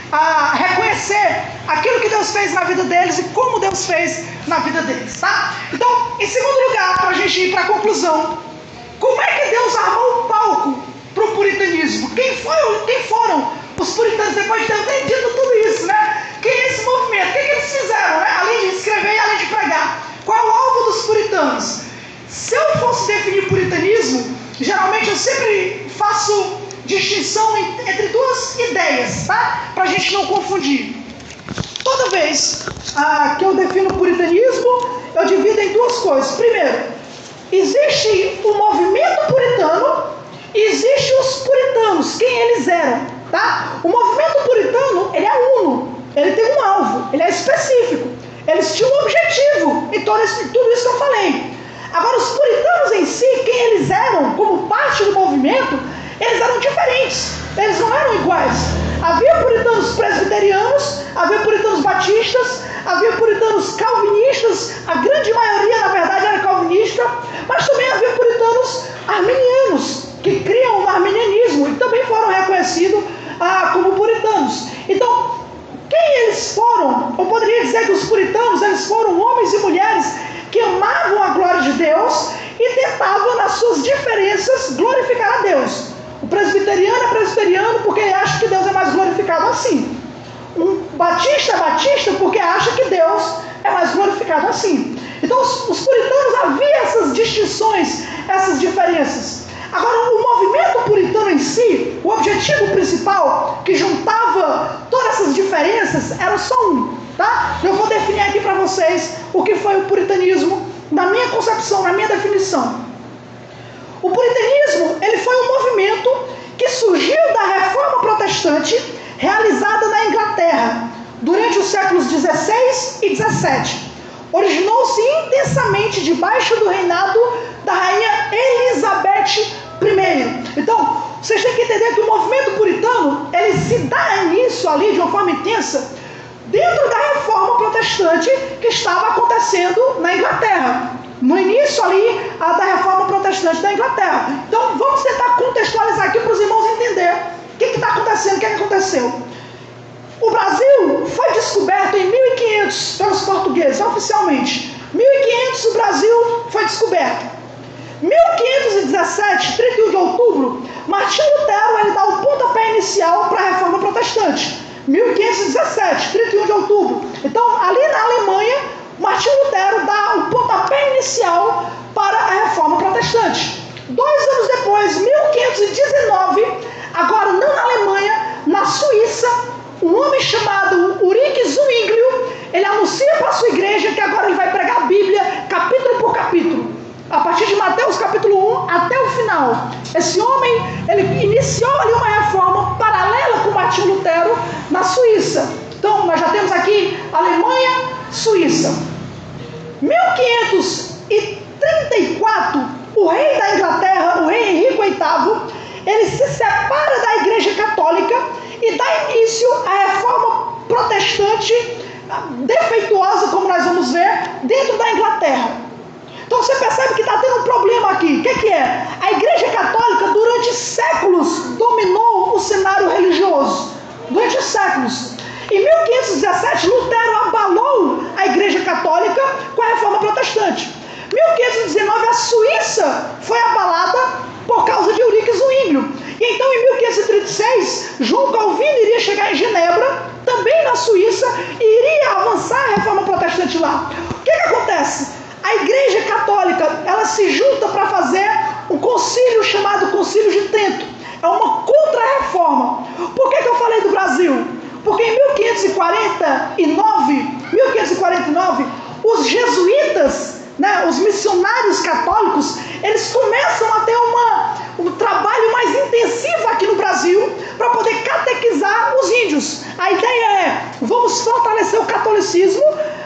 reconhecer aquilo que Deus fez na vida deles e como Deus fez na vida deles, tá? Então, em segundo lugar, para a gente ir para a conclusão, como é que Deus armou o palco para o puritanismo? Quem foram os puritanos depois de ter dito tudo isso, né? Quem é esse movimento? O que eles fizeram, né? Além de escrever e além de pregar? Qual é o alvo dos puritanos? Se eu fosse definir puritanismo, geralmente eu sempre faço distinção entre duas ideias, tá? Para a gente não confundir. Toda vez que eu defino puritanismo, eu divido em duas coisas. Primeiro, existe o movimento puritano e existe os puritanos, quem eles eram, tá? O movimento puritano, ele é uno, ele tem um alvo, ele é específico, eles tinham um objetivo em tudo isso que eu falei. Agora, os puritanos em si, quem eles eram como parte do movimento, eles eram diferentes, eles não eram iguais. Havia puritanos presbiterianos, havia puritanos batistas, havia puritanos calvinistas, a grande maioria, na verdade, era calvinista, mas também havia puritanos arminianos, que criam o arminianismo e também foram reconhecidos como puritanos. Então, quem eles foram? Eu poderia dizer que os puritanos, eles foram homens e mulheres que amavam a glória de Deus e tentavam, nas suas diferenças, glorificar a Deus. O presbiteriano é presbiteriano porque acha que Deus é mais glorificado assim. Um batista é batista porque acha que Deus é mais glorificado assim. Então, os puritanos havia essas distinções, essas diferenças. Agora, o movimento puritano em si, o objetivo principal que juntava todas essas diferenças era só um, tá? Eu vou definir aqui para vocês o que foi o puritanismo, na minha concepção, na minha definição. O puritanismo, ele foi um movimento que surgiu da reforma protestante realizada na Inglaterra durante os séculos 16 e 17. Originou-se intensamente debaixo do reinado da rainha Elizabeth I. Então, vocês têm que entender que o movimento puritano, ele se dá início ali de uma forma intensa dentro da reforma protestante que estava acontecendo na Inglaterra. No início ali da reforma protestante da Inglaterra. Então, vamos tentar contextualizar aqui para os irmãos entenderem o que está acontecendo, o que aconteceu. O Brasil foi descoberto em 1500 pelos portugueses, oficialmente. 1500 o Brasil foi descoberto. 1517, 31 de outubro, Martinho Lutero ele dá o pontapé inicial para a reforma protestante. 1517, 31 de outubro. Então, ali na Alemanha, Martinho Lutero dá o pontapé inicial para a reforma protestante. 2 anos depois, 1519, agora não na Alemanha, na Suíça, um homem chamado Ulrich Zwinglio, ele anuncia para a sua igreja que agora ele vai pregar a Bíblia capítulo por capítulo, a partir de Mateus capítulo 1 até o final. Esse homem, ele iniciou ali uma reforma paralela com Martinho Lutero na Suíça. Então, nós já temos aqui Alemanha, Suíça. 1534, o rei da Inglaterra, o rei Henrique VIII, ele se separa da Igreja Católica e dá início à reforma protestante defeituosa, como nós vamos ver, dentro da Inglaterra. Então você percebe que está tendo um problema aqui. O que é? A Igreja Católica durante séculos dominou o cenário religioso. Durante séculos. Em 1517, Lutero abalou a Igreja Católica com a Reforma Protestante. Em 1519, a Suíça foi abalada por causa de Eurico Zwinglio. E então, em 1536, João Calvino iria chegar em Genebra, também na Suíça, e iria avançar a Reforma Protestante lá. O que acontece? A Igreja Católica, ela se junta para fazer um concílio chamado Concílio de Trento. É uma contra-reforma. Por que eu falei do Brasil? Porque em 1549, os jesuítas, né, os missionários católicos, eles começam a ter um trabalho mais intensivo aqui no Brasil para poder catequizar os índios. A ideia é, vamos fortalecer o catolicismo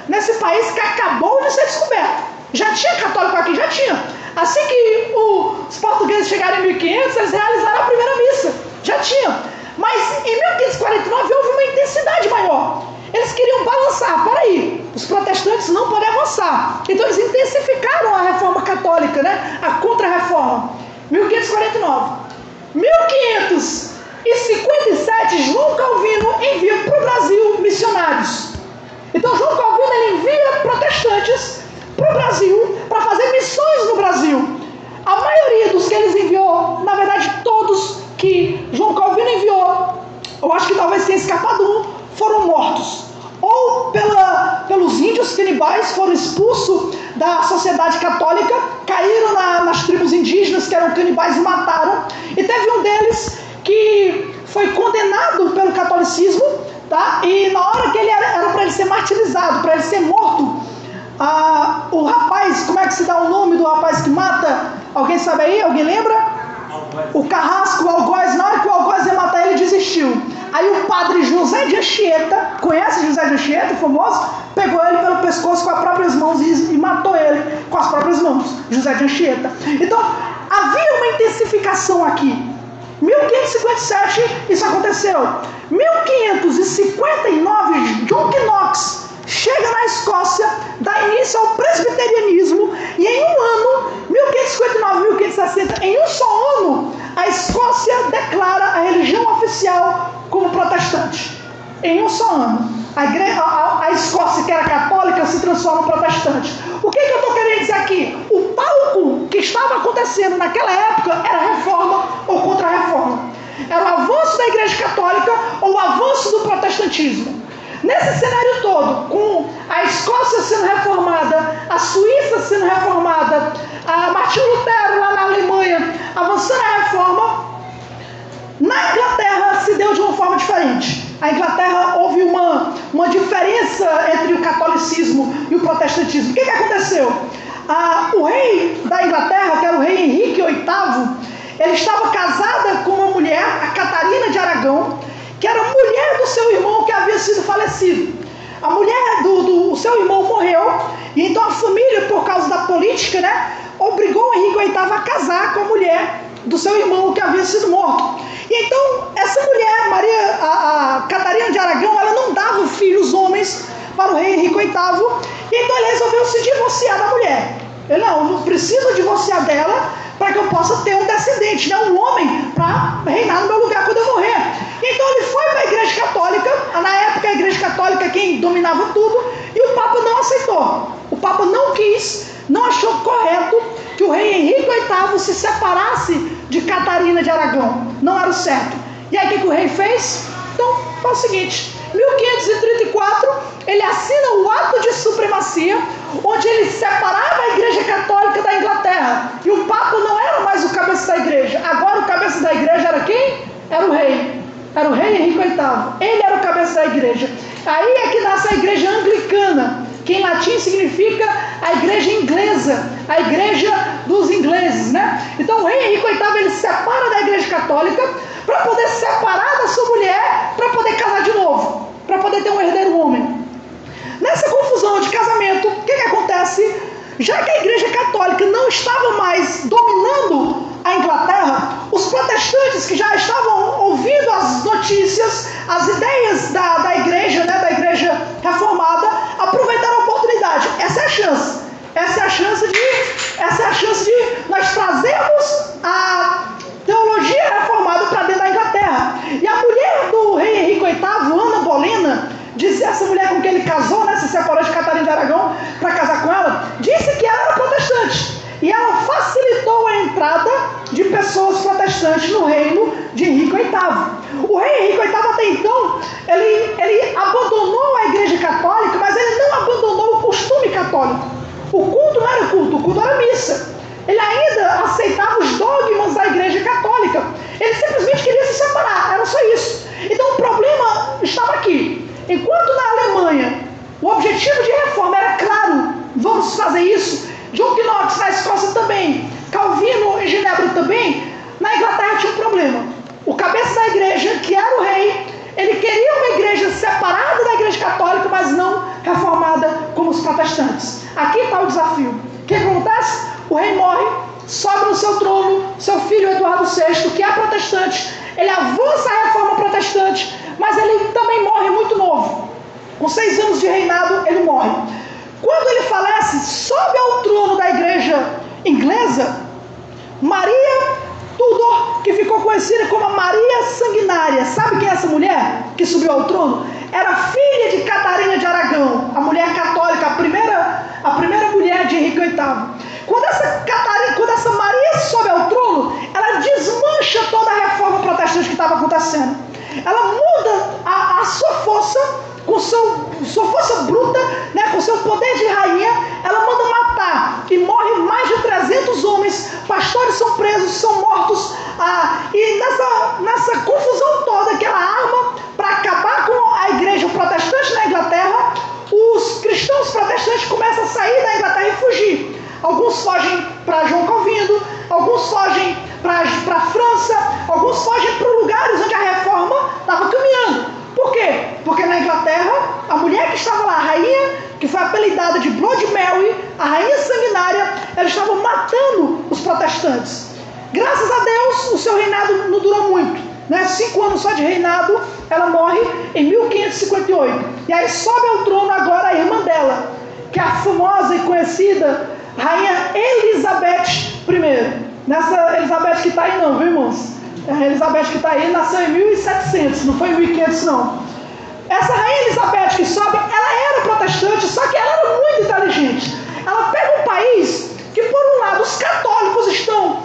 nesse país que acabou de ser descoberto. Já tinha católico aqui? Já tinha. Assim que os portugueses chegaram em 1500, eles realizaram a primeira missa. Já tinha. Mas em 1549 houve uma intensidade maior. Eles queriam balançar. Peraí, os protestantes não podem avançar. Então eles intensificaram a reforma católica, né? A contra-reforma. 1549. 1557, João Calvino envia para o Brasil missionários. Então João Calvino ele envia protestantes para o Brasil para fazer missões no Brasil. A maioria dos que eles enviou, na verdade todos que João Calvino enviou, eu acho que talvez tenha escapado um, foram mortos. Ou pelos índios canibais, foram expulsos da sociedade católica, caíram nas tribos indígenas que eram canibais e mataram. E teve um deles que foi condenado pelo catolicismo, tá? E na hora que ele era para ele ser martirizado, para ele ser morto, o rapaz, como é que se dá o nome do rapaz que mata? Alguém sabe aí? Alguém lembra? O Carrasco, o Algoz. Na hora que o Algoz ia matar ele, desistiu. Aí o padre José de Anchieta, conhece José de Anchieta, famoso? Pegou ele pelo pescoço com as próprias mãos e matou ele com as próprias mãos. José de Anchieta. Então, havia uma intensificação aqui. 1557, isso aconteceu. 1559, John Knox chega na Escócia, dá início ao presbiterianismo, e em um ano, 1559, 1560, em um só ano, a Escócia declara a religião oficial como protestante. Em um só ano. A Escócia, que era católica, se transforma em protestante. O que eu estou querendo dizer aqui? O palco que estava acontecendo naquela época era reforma ou contra-reforma. Era o avanço da Igreja Católica ou o avanço do protestantismo. Nesse cenário todo, com a Escócia sendo reformada, a Suíça sendo reformada, a Martinho Lutero lá na Alemanha avançando a reforma, na Inglaterra se deu de uma forma diferente. A Inglaterra houve uma diferença entre o catolicismo e o protestantismo. O que aconteceu? O rei da Inglaterra, que era o rei Henrique VIII, ele estava casada com uma mulher, a Catarina de Aragão, que era mulher do seu irmão que havia sido falecido. A mulher do seu irmão morreu, e então a família, por causa da política, né, obrigou o Henrique VIII a casar com a mulher do seu irmão que havia sido morto. E então, essa mulher, a Catarina de Aragão, ela não dava filhos homens para o rei Henrique VIII, e então ele resolveu se divorciar da mulher. Ele, não preciso divorciar dela para que eu possa ter um descendente, né, um homem para reinar no meu lugar quando eu morrer. Então ele foi para a Igreja Católica, na época a Igreja Católica quem dominava tudo, e o Papa não aceitou. O Papa não quis, não achou correto que o rei Henrique VIII se separasse de Catarina de Aragão. Não era o certo. E aí o que o rei fez? Então foi o seguinte, 1534 ele assina o ato de supremacia, onde ele separava a Igreja Católica da Inglaterra. E o Papa não era mais o cabeça da igreja. Agora o cabeça da igreja era quem? Era o rei. Era o rei Henrique VIII. Ele era o cabeça da igreja. Aí é que nasce a igreja anglicana, que em latim significa a igreja inglesa, a igreja dos ingleses, né? Então o rei Henrique VIII ele se separa da igreja católica para poder separar da sua mulher, para poder casar de novo, para poder ter um herdeiro homem. Nessa confusão de casamento, o que acontece? Já que a igreja católica que não estava mais dominando a Inglaterra, os protestantes que já estavam ouvindo as notícias, as ideias da igreja, né, da igreja reformada, aproveitaram a oportunidade. Essa é a chance. Essa é a chance de nós trazermos a teologia reformada para dentro da Inglaterra. E a mulher do rei Henrique VIII, Ana Bolena, disse, essa mulher com quem ele casou, né, se separou de Catarina de Aragão para casar com ela, disse que ela era protestante. E ela facilitou a entrada de pessoas protestantes no reino de Henrique VIII. O rei Henrique VIII, até então, ele abandonou a igreja católica, mas ele não abandonou o costume católico. O culto não era culto, o culto era missa. Ele ainda aceitava os dogmas da igreja católica. Ele simplesmente queria se separar, era só isso. Então o problema estava aqui. Enquanto na Alemanha o objetivo de reforma era claro, vamos fazer isso. John Knox na Escócia também, Calvino em Genebra também, na Inglaterra tinha um problema. O cabeça da igreja, que era o rei, ele queria uma igreja separada da igreja católica, mas não reformada como os protestantes. Aqui está o desafio. O que acontece? O rei morre, sobe no seu trono, seu filho Eduardo VI, que é protestante, ele avança a reforma protestante, mas ele também morre muito novo. Com 6 anos de reinado, ele morre. Quando ele falece, sobe ao trono da igreja inglesa Maria Tudor, que ficou conhecida como a Maria Sanguinária. Sabe quem é essa mulher que subiu ao trono? Era filha de Catarina de Aragão, a mulher católica, a primeira mulher de Henrique VIII. Quando essa Maria sobe ao trono, ela desmancha toda a reforma protestante que estava acontecendo. Ela muda a sua força, com sua força bruta, né, com seu poder de rainha, ela manda matar e morre mais de 300 homens, pastores são presos, são mortos, e nessa confusão toda que ela arma para acabar com a igreja protestante na Inglaterra, os cristãos protestantes começam a sair da Inglaterra e fugir. Alguns fogem para João Calvino, alguns fogem para a França, alguns fogem para lugares onde a reforma estava caminhando. Por quê? Porque na Inglaterra, a mulher que estava lá, a rainha, que foi apelidada de Blood Mary, a rainha sanguinária, ela estava matando os protestantes. Graças a Deus, o seu reinado não durou muito, né? 5 anos só de reinado, ela morre em 1558. E aí sobe ao trono agora a irmã dela, que é a famosa e conhecida Rainha Elizabeth I. Nessa Elizabeth que está aí não, viu, irmãos? A Elizabeth que está aí nasceu em 1700, não foi em 1500 não. Essa Rainha Elizabeth que sobe, ela era protestante, só que ela era muito inteligente. Ela pega um país que, por um lado, os católicos estão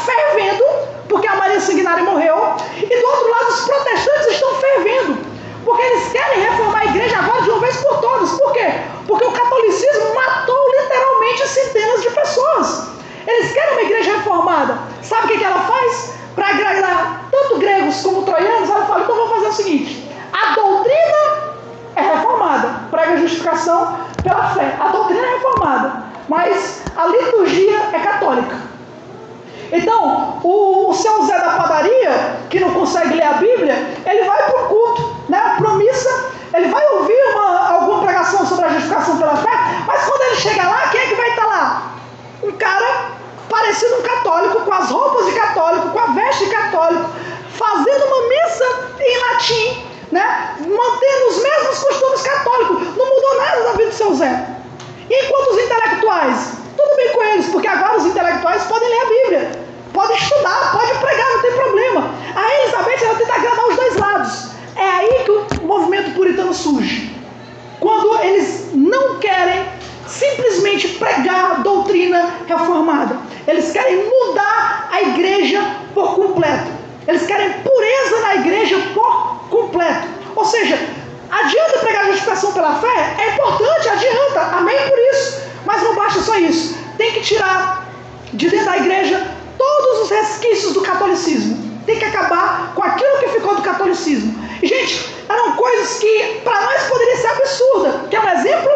fervendo, porque a Maria Sanguinária morreu, e do outro lado, os protestantes estão fervendo, porque eles querem reformar a igreja agora de uma vez por todas. Por quê? Porque o catolicismo matou literalmente centenas de pessoas. Eles querem uma igreja reformada. Sabe o que ela faz? Para agradar tanto gregos como troianos, ela fala, então vamos fazer o seguinte, a doutrina é reformada, prega a justificação pela fé, a doutrina é reformada, mas a liturgia é católica. Então, o seu Zé da padaria, que não consegue ler a Bíblia, ele vai para o culto, né, para a missa, ele vai ouvir alguma pregação sobre a justificação pela fé, mas quando ele chega lá, quem é que vai estar lá? Um cara parecido um católico, com as roupas de católico, com a veste de católico, fazendo uma missa em latim, né, mantendo os mesmos costumes católicos, não mudou nada da vida do seu Zé. E enquanto os intelectuais, tudo bem com eles, porque agora os intelectuais podem ler a Bíblia, podem estudar, podem pregar, não tem problema. A Elizabeth, ela tenta agradar os dois lados. É aí que o movimento puritano surge. Quando eles não querem simplesmente pregar a doutrina reformada. Eles querem mudar a igreja por completo. Eles querem pureza na igreja por completo. Ou seja, adianta pregar a justificação pela fé? É importante, adianta. Amém por isso. Mas não basta só isso. Tem que tirar de dentro da igreja todos os resquícios do catolicismo. Tem que acabar com aquilo que ficou do catolicismo. E, gente, eram coisas que para nós poderia ser absurda. Quer um exemplo?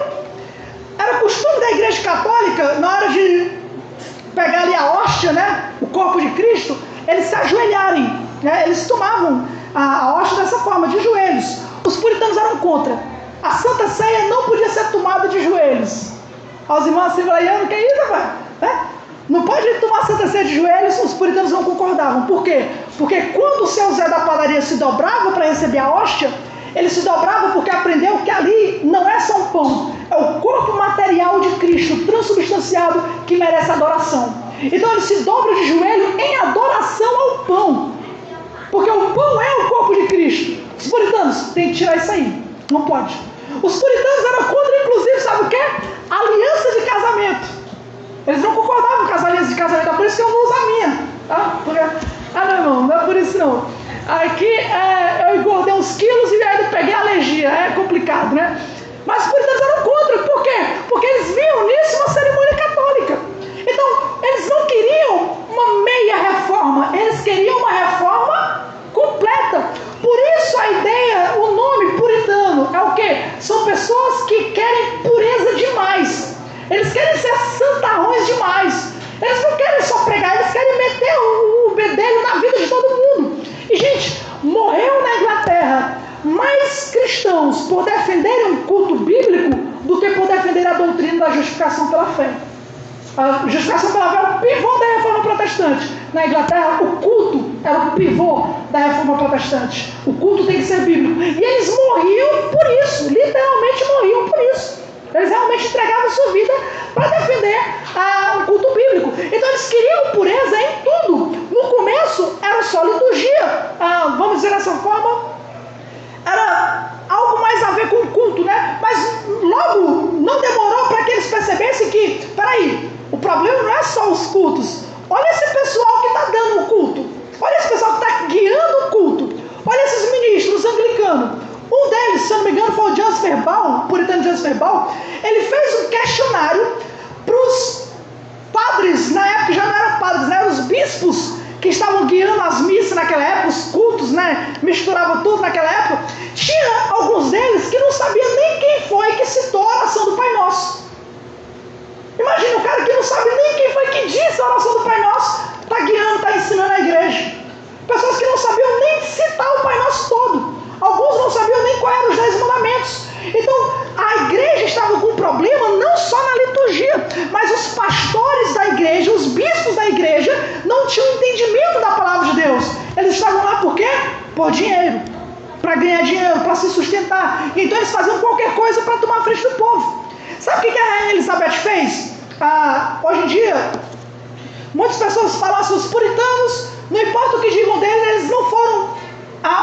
Era costume da igreja católica, na hora de pegar ali a hóstia, né, o corpo de Cristo, eles se ajoelharem, né, eles tomavam a hóstia dessa forma, de joelhos. Os puritanos eram contra. A Santa Ceia não podia ser tomada de joelhos. Os irmãos assembleianos, que é isso, rapaz? né? Não pode tomar Santa Ceia de joelhos, os puritanos não concordavam. Por quê? Porque quando o seu Zé da padaria se dobrava para receber a hóstia, ele se dobrava porque aprendeu que ali não é só um pão, é o corpo material de Cristo, transubstanciado, que merece adoração. Então ele se dobra de joelho em adoração ao pão, porque o pão é o corpo de Cristo. Os puritanos têm que tirar isso aí, não pode. Os puritanos eram contra, inclusive, sabe o quê? Aliança de casamento. Eles não concordavam com as alianças de casamento, é por isso que eu não uso a minha. Tá? Porque, não, irmão, não é por isso não. Aqui eu engordei uns quilos e aí eu peguei alergia, é complicado, né? Mas os puritanos eram contra, por quê? Porque eles viam nisso uma cerimônia católica. Então, eles não queriam uma meia reforma, eles queriam uma reforma completa. Por isso a ideia, o nome puritano é o quê? São pessoas que querem pureza demais. Eles querem ser santarrões demais. Eles não querem só pregar, eles querem meter o bedelho na vida de todo mundo. E, gente, morreu na Inglaterra mais cristãos por defenderem um culto bíblico do que por defender a doutrina da justificação pela fé. A justificação pela fé é o pivô da reforma protestante. Na Inglaterra, o culto era o pivô da reforma protestante. O culto tem que ser bíblico. E eles morriam por isso, literalmente morriam por isso. Eles realmente entregavam sua vida para defender o culto bíblico. Então eles queriam pureza em tudo. No começo era só liturgia, vamos dizer dessa forma, era algo mais a ver com o culto, né? Mas logo não demorou para que eles percebessem que, peraí, o problema não é só os cultos. Olha esse pessoal que está dando o culto. Olha esse pessoal que está guiando o culto. Olha esses ministros anglicanos. Um deles, se eu não me engano, foi o Jasper Baum, o puritano Jasper Baum. Ele fez um questionário para os padres, na época já não eram padres, né? Eram os bispos que estavam guiando as missas naquela época, os cultos, né? Misturavam tudo naquela época. Tinha alguns deles que não sabiam nem quem foi que citou a oração do Pai Nosso. Imagina o cara que não sabe nem quem foi que disse a oração do Pai Nosso, está guiando, está ensinando a igreja. Pessoas que não sabiam nem citar o Pai Nosso todo. Alguns não sabiam nem quais eram os 10 mandamentos. Então, a igreja estava com um problema não só na liturgia, mas os pastores da igreja, os bispos da igreja, não tinham entendimento da palavra de Deus. Eles estavam lá por quê? Por dinheiro. Para ganhar dinheiro, para se sustentar. Então, eles faziam qualquer coisa para tomar a frente do povo. Sabe o que a Rainha Elizabeth fez? Hoje em dia, muitas pessoas falam assim, os puritanos, não importa o que digam deles, eles não foram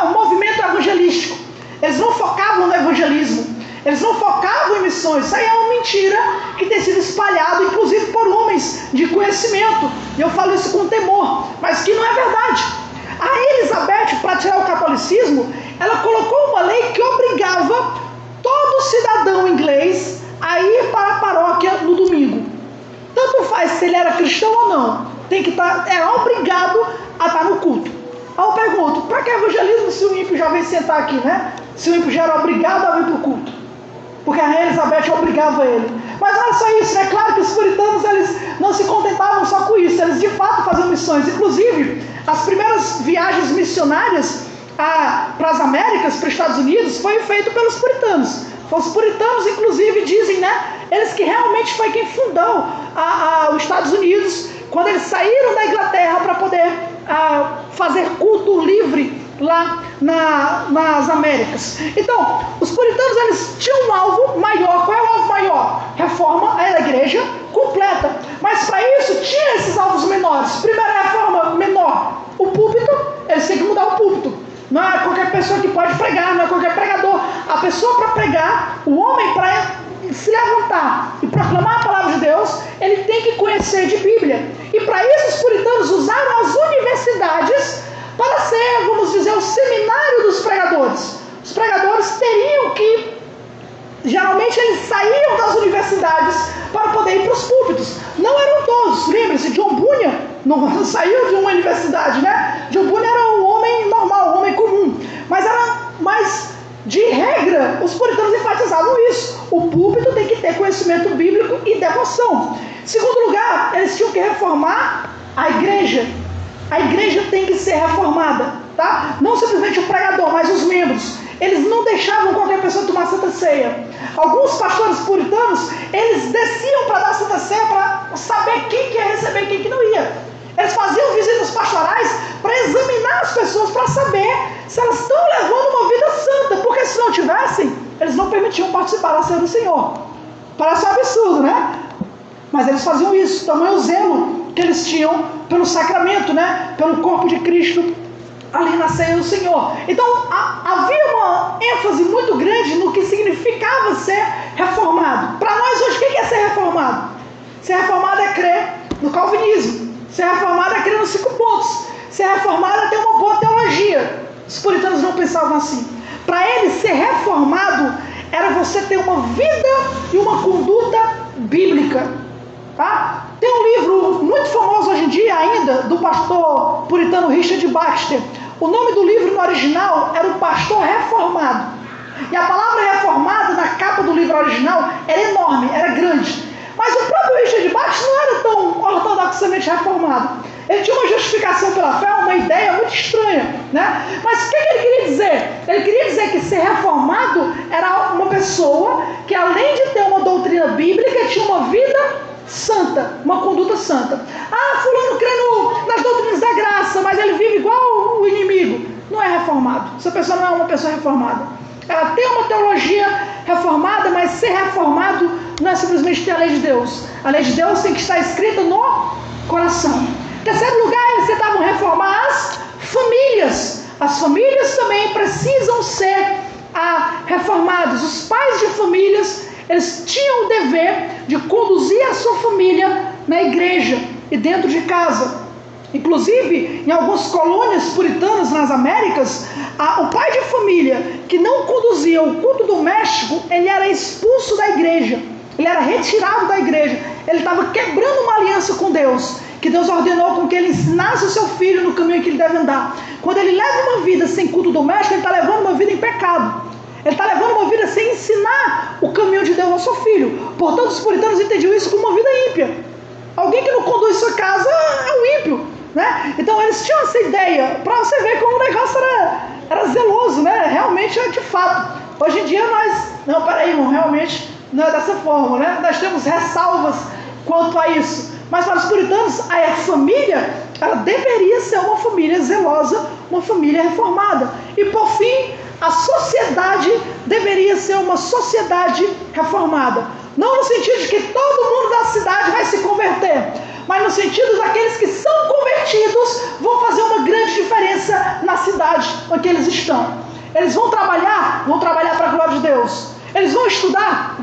um movimento evangelístico. Eles não focavam no evangelismo. Eles não focavam em missões. Isso aí é uma mentira que tem sido espalhada, inclusive por homens de conhecimento. E eu falo isso com temor, mas que não é verdade. A Elizabeth, para tirar o catolicismo, ela colocou uma lei que obrigava todo cidadão inglês a ir para a paróquia no domingo. Tanto faz se ele era cristão ou não. Tem que é obrigado a estar no culto. Aí eu pergunto, para que evangelismo se o ímpio já vem sentar aqui, né? Se o ímpio já era obrigado a vir para o culto. Porque a Rainha Elizabeth obrigava ele. Mas não é só isso, né? Claro que os puritanos eles não se contentavam só com isso. Eles de fato faziam missões. Inclusive, as primeiras viagens missionárias para as Américas, para os Estados Unidos, foi feito pelos puritanos. Os puritanos, inclusive, dizem, né? Eles que realmente foi quem fundou os Estados Unidos, quando eles saíram da Inglaterra para poder fazer culto livre lá nas Américas. Então, os puritanos eles tinham um alvo maior. Qual é o alvo maior? Reforma a igreja completa. Mas para isso tinha esses alvos menores. Primeira reforma menor, o púlpito. Eles têm que mudar o púlpito. Não é qualquer pessoa que pode pregar, não é qualquer pregador. A pessoa para pregar, o homem para se levantar e proclamar a palavra de Deus, ele tem que conhecer de Bíblia. E para isso os puritanos usaram as universidades para ser, vamos dizer, o seminário dos pregadores. Os pregadores teriam que, geralmente eles saíam das universidades para poder ir para os púlpitos. Não eram todos, lembre-se, John Bunyan não saiu de uma universidade, né? John Bunyan era um homem normal, um homem comum. Mas de regra, os puritanos enfatizavam isso. O púlpito tem que ter conhecimento bíblico e devoção. Em segundo lugar, eles tinham que reformar a igreja. A igreja tem que ser reformada, tá? Não simplesmente o pregador, mas os membros. Eles não deixavam qualquer pessoa tomar Santa Ceia. Alguns pastores puritanos, eles desciam para dar Santa Ceia para saber quem que eles não permitiam participar da ceia do Senhor. Parece um absurdo, né? Mas eles faziam isso, tamanho zelo que eles tinham pelo sacramento, né? Pelo corpo de Cristo ali na ceia do Senhor. Então havia uma ênfase muito grande no que significava ser reformado. Para nós hoje, o que é ser reformado? Ser reformado é crer no calvinismo. Ser reformado é crer nos 5 pontos. Ser reformado é ter uma boa teologia. Os puritanos não pensavam assim. Para eles, ser reformado era você ter uma vida e uma conduta bíblica. Tá? Tem um livro muito famoso hoje em dia ainda, do pastor puritano Richard Baxter. O nome do livro no original era O Pastor Reformado. E a palavra reformado na capa do livro original era enorme, era grande. Mas o próprio Richard Baxter não era tão ortodoxamente reformado. Ele tinha uma justificação pela fé, uma ideia muito estranha, né? Mas o que ele queria dizer? Ele queria dizer que ser reformado era uma pessoa que, além de ter uma doutrina bíblica, tinha uma vida santa, uma conduta santa. Ah, fulano crê nas doutrinas da graça, mas ele vive igual o inimigo. Não é reformado. Essa pessoa não é uma pessoa reformada. Ela tem uma teologia reformada, mas ser reformado não é simplesmente ter a lei de Deus. A lei de Deus tem que estar escrita no coração. Em terceiro lugar, eles tentavam reformar as famílias. As famílias também precisam ser reformadas. Os pais de famílias, eles tinham o dever de conduzir a sua família na igreja e dentro de casa. Inclusive, em algumas colônias puritanas nas Américas, o pai de família que não conduzia o culto doméstico, ele era expulso da igreja. Ele era retirado da igreja. Ele estava quebrando uma aliança com Deus, que Deus ordenou com que ele ensinasse o seu filho no caminho que ele deve andar. Quando ele leva uma vida sem culto doméstico, ele está levando uma vida em pecado. Ele está levando uma vida sem ensinar o caminho de Deus ao seu filho. Portanto, os puritanos entendiam isso como uma vida ímpia. Alguém que não conduz sua casa é um ímpio, né? Então eles tinham essa ideia, para você ver como o negócio era zeloso, né? Realmente é de fato. Hoje em dia nós... Não, peraí, irmão, realmente não é dessa forma, né? Nós temos ressalvas quanto a isso. Mas para os puritanos, a família, ela deveria ser uma família zelosa, uma família reformada. E por fim, a sociedade deveria ser uma sociedade reformada. Não no sentido de que todo mundo da cidade vai se converter, mas no sentido daqueles que são convertidos vão fazer uma grande diferença na cidade em que eles estão. Eles vão trabalhar para a glória de Deus. Eles vão estudar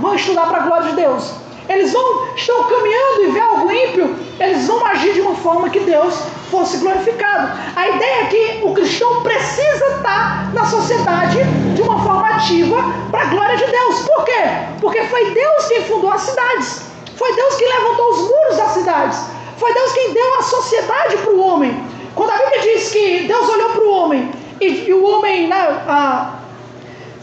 para a glória de Deus. Eles estão caminhando e ver algo ímpio, eles vão agir de uma forma que Deus fosse glorificado. A ideia é que o cristão precisa estar na sociedade de uma forma ativa para a glória de Deus. Por quê? Porque foi Deus quem fundou as cidades. Foi Deus quem levantou os muros das cidades. Foi Deus quem deu a sociedade para o homem. Quando a Bíblia diz que Deus olhou para o homem e o homem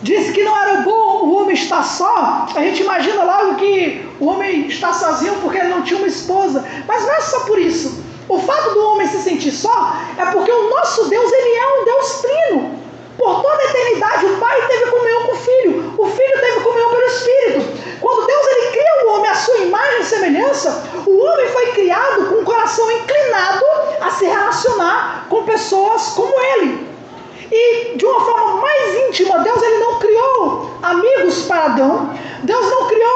disse que não era bom o homem estar só, a gente imagina logo que o homem está sozinho porque ele não tinha uma esposa. Mas não é só por isso. O fato do homem se sentir só é porque o nosso Deus, ele é um Deus trino. Por toda a eternidade, o Pai teve comunhão com o Filho teve comunhão pelo Espírito. Quando Deus ele cria o homem à sua imagem e semelhança, o homem foi criado com o coração inclinado a se relacionar com pessoas como ele. E de uma forma mais íntima, Deus ele não criou amigos para Adão. Deus não criou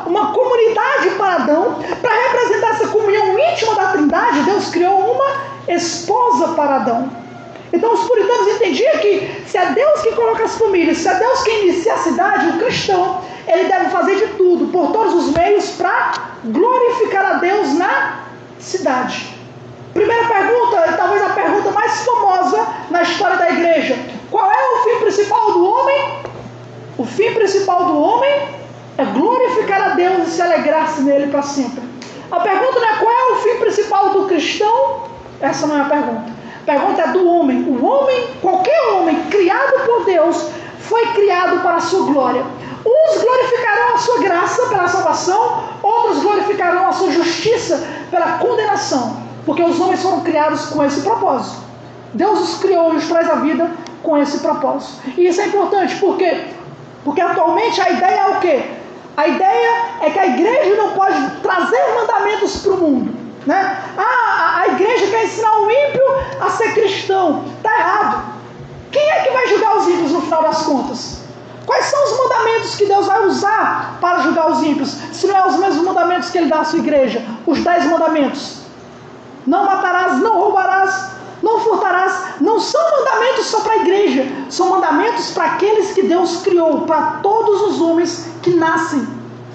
uma comunidade para Adão. Para representar essa comunhão íntima da Trindade, Deus criou uma esposa para Adão. Então os puritanos entendiam que se é Deus que coloca as famílias, se é Deus quem inicia a cidade, o cristão, ele deve fazer de tudo, por todos os meios, para glorificar a Deus na cidade. Primeira pergunta, talvez a pergunta mais famosa na história da igreja. Qual é o fim principal do homem? O fim principal do homem é glorificar a Deus e se alegrar-se nele para sempre. A pergunta não é qual é o fim principal do cristão. Essa não é a pergunta. A pergunta é do homem. O homem, qualquer homem criado por Deus, foi criado para a sua glória. Uns glorificarão a sua graça pela salvação, outros glorificarão a sua justiça pela condenação. Porque os homens foram criados com esse propósito. Deus os criou e os traz à vida com esse propósito. E isso é importante, por quê? Porque atualmente a ideia é o quê? A ideia é que a igreja não pode trazer mandamentos para o mundo, né? A igreja quer ensinar o ímpio a ser cristão. Está errado. Quem é que vai julgar os ímpios no final das contas? Quais são os mandamentos que Deus vai usar para julgar os ímpios? Se não é os mesmos mandamentos que Ele dá à sua igreja, os 10 mandamentos. Não matarás, não roubarás, não furtarás. Não são mandamentos só para a igreja, são mandamentos para aqueles que Deus criou, para todos os homens que nascem,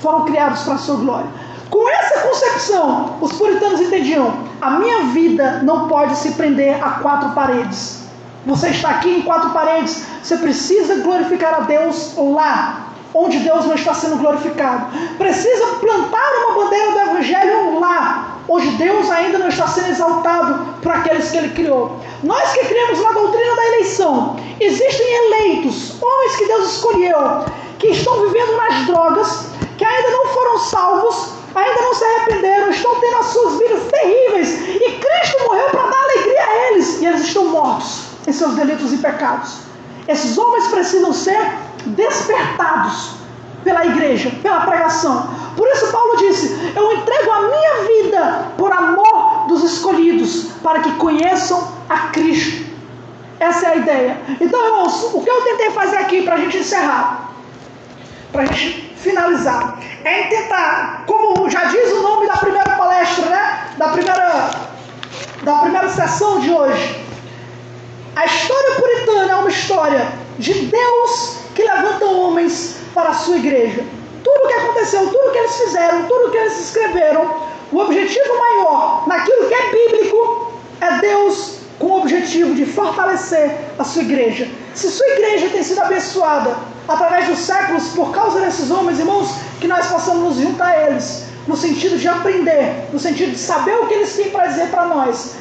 foram criados para a sua glória. Com essa concepção, os puritanos entendiam: a minha vida não pode se prender a 4 paredes. Você está aqui em 4 paredes, você precisa glorificar a Deus lá, onde Deus não está sendo glorificado. Precisa plantar uma bandeira do Evangelho lá, onde Deus ainda não está sendo exaltado por aqueles que Ele criou. Nós que criamos na doutrina da eleição, existem eleitos, homens que Deus escolheu, que estão vivendo nas drogas, que ainda não foram salvos, ainda não se arrependeram, estão tendo as suas vidas terríveis, e Cristo morreu para dar alegria a eles, e eles estão mortos em seus delitos e pecados. Esses homens precisam ser despertados pela igreja, pela pregação. Por isso Paulo disse: eu entrego a minha vida por amor dos escolhidos, para que conheçam a Cristo. Essa é a ideia. Então, irmãos, o que eu tentei fazer aqui para a gente encerrar, para a gente finalizar, é tentar, como já diz o nome da primeira palestra, né? Da primeira sessão de hoje, a história puritana é uma história de Deus que levanta homens para a sua igreja. Tudo o que aconteceu, tudo o que eles fizeram, tudo o que eles escreveram, o objetivo maior naquilo que é bíblico é Deus com o objetivo de fortalecer a sua igreja. Se sua igreja tem sido abençoada através dos séculos por causa desses homens, irmãos, que nós possamos nos juntar a eles, no sentido de aprender, no sentido de saber o que eles têm para dizer para nós,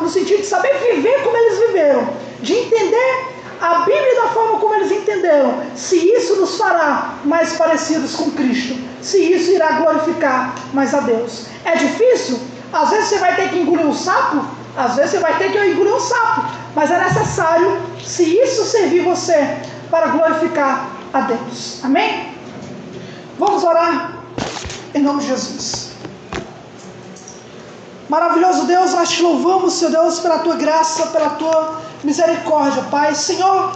no sentido de saber viver como eles viveram, de entender a Bíblia da forma como eles entenderam. Se isso nos fará mais parecidos com Cristo, se isso irá glorificar mais a Deus. É difícil? Às vezes você vai ter que engolir um sapo, às vezes você vai ter que engolir um sapo, mas é necessário, se isso servir você para glorificar a Deus. Amém? Vamos orar em nome de Jesus. Maravilhoso Deus, nós te louvamos, Senhor Deus, pela tua graça, pela tua misericórdia, Pai. Senhor,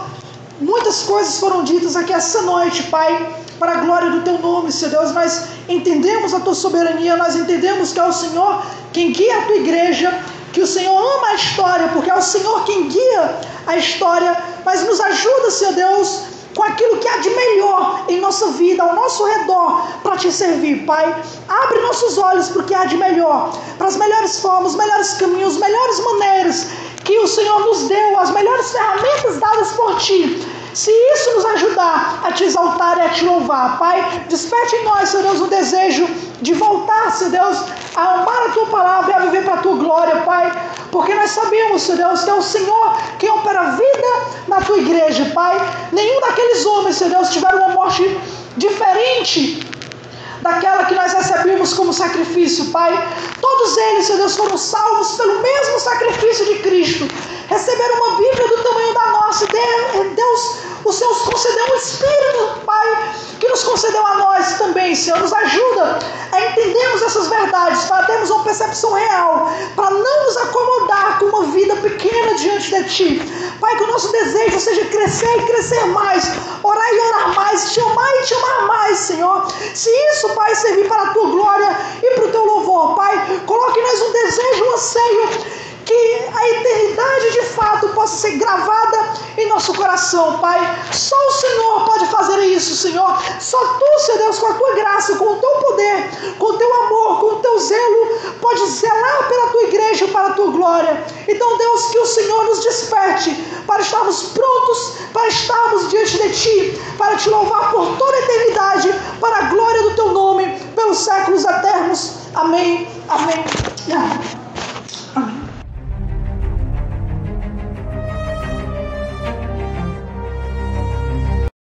muitas coisas foram ditas aqui essa noite, Pai, para a glória do teu nome, Senhor Deus. Nós entendemos a tua soberania, nós entendemos que é o Senhor quem guia a tua igreja, que o Senhor ama a história, porque é o Senhor quem guia a história. Mas nos ajuda, Senhor Deus, com aquilo que há de melhor em nossa vida, ao nosso redor, para te servir, Pai. Abre nossos olhos para o que há de melhor, para as melhores formas, os melhores caminhos, as melhores maneiras que o Senhor nos deu, as melhores ferramentas dadas por Ti. Se isso nos ajudar a te exaltar e a te louvar, Pai, desperte em nós, Senhor Deus, o desejo de voltar, Senhor Deus, a amar a Tua palavra e a viver para a Tua glória, Pai, porque nós sabemos, Senhor Deus, que é o Senhor quem opera a vida na Tua igreja, Pai. Nenhum daqueles homens, Senhor Deus, tiveram uma morte diferente daquela que nós recebemos como sacrifício, Pai. Todos eles, Senhor Deus, foram salvos pelo mesmo sacrifício de Cristo. Receberam uma Bíblia do tamanho da nossa. Deus, o Senhor nos concedeu um Espírito, Pai, que nos concedeu a nós também, Senhor. Nos ajuda a entendermos essas verdades, para termos uma percepção real, para não nos acomodar com uma vida pequena diante de Ti. Pai, que o nosso desejo seja crescer e crescer mais, orar e orar mais, te amar e te amar mais, Senhor. Se isso, Pai, servir para a Tua glória e para o Teu louvor, Pai, coloque em nós um desejo, um anseio, que a eternidade de fato possa ser gravada em nosso coração, Pai. Só o Senhor pode fazer isso, Senhor. Só Tu, Senhor Deus, com a Tua graça, com o Teu poder, com o Teu amor, com o Teu zelo, pode zelar pela Tua igreja, para a Tua glória. Então, Deus, que o Senhor nos desperte para estarmos prontos, para estarmos diante de Ti, para Te louvar por toda a eternidade, para a glória do Teu nome, pelos séculos eternos. Amém, amém.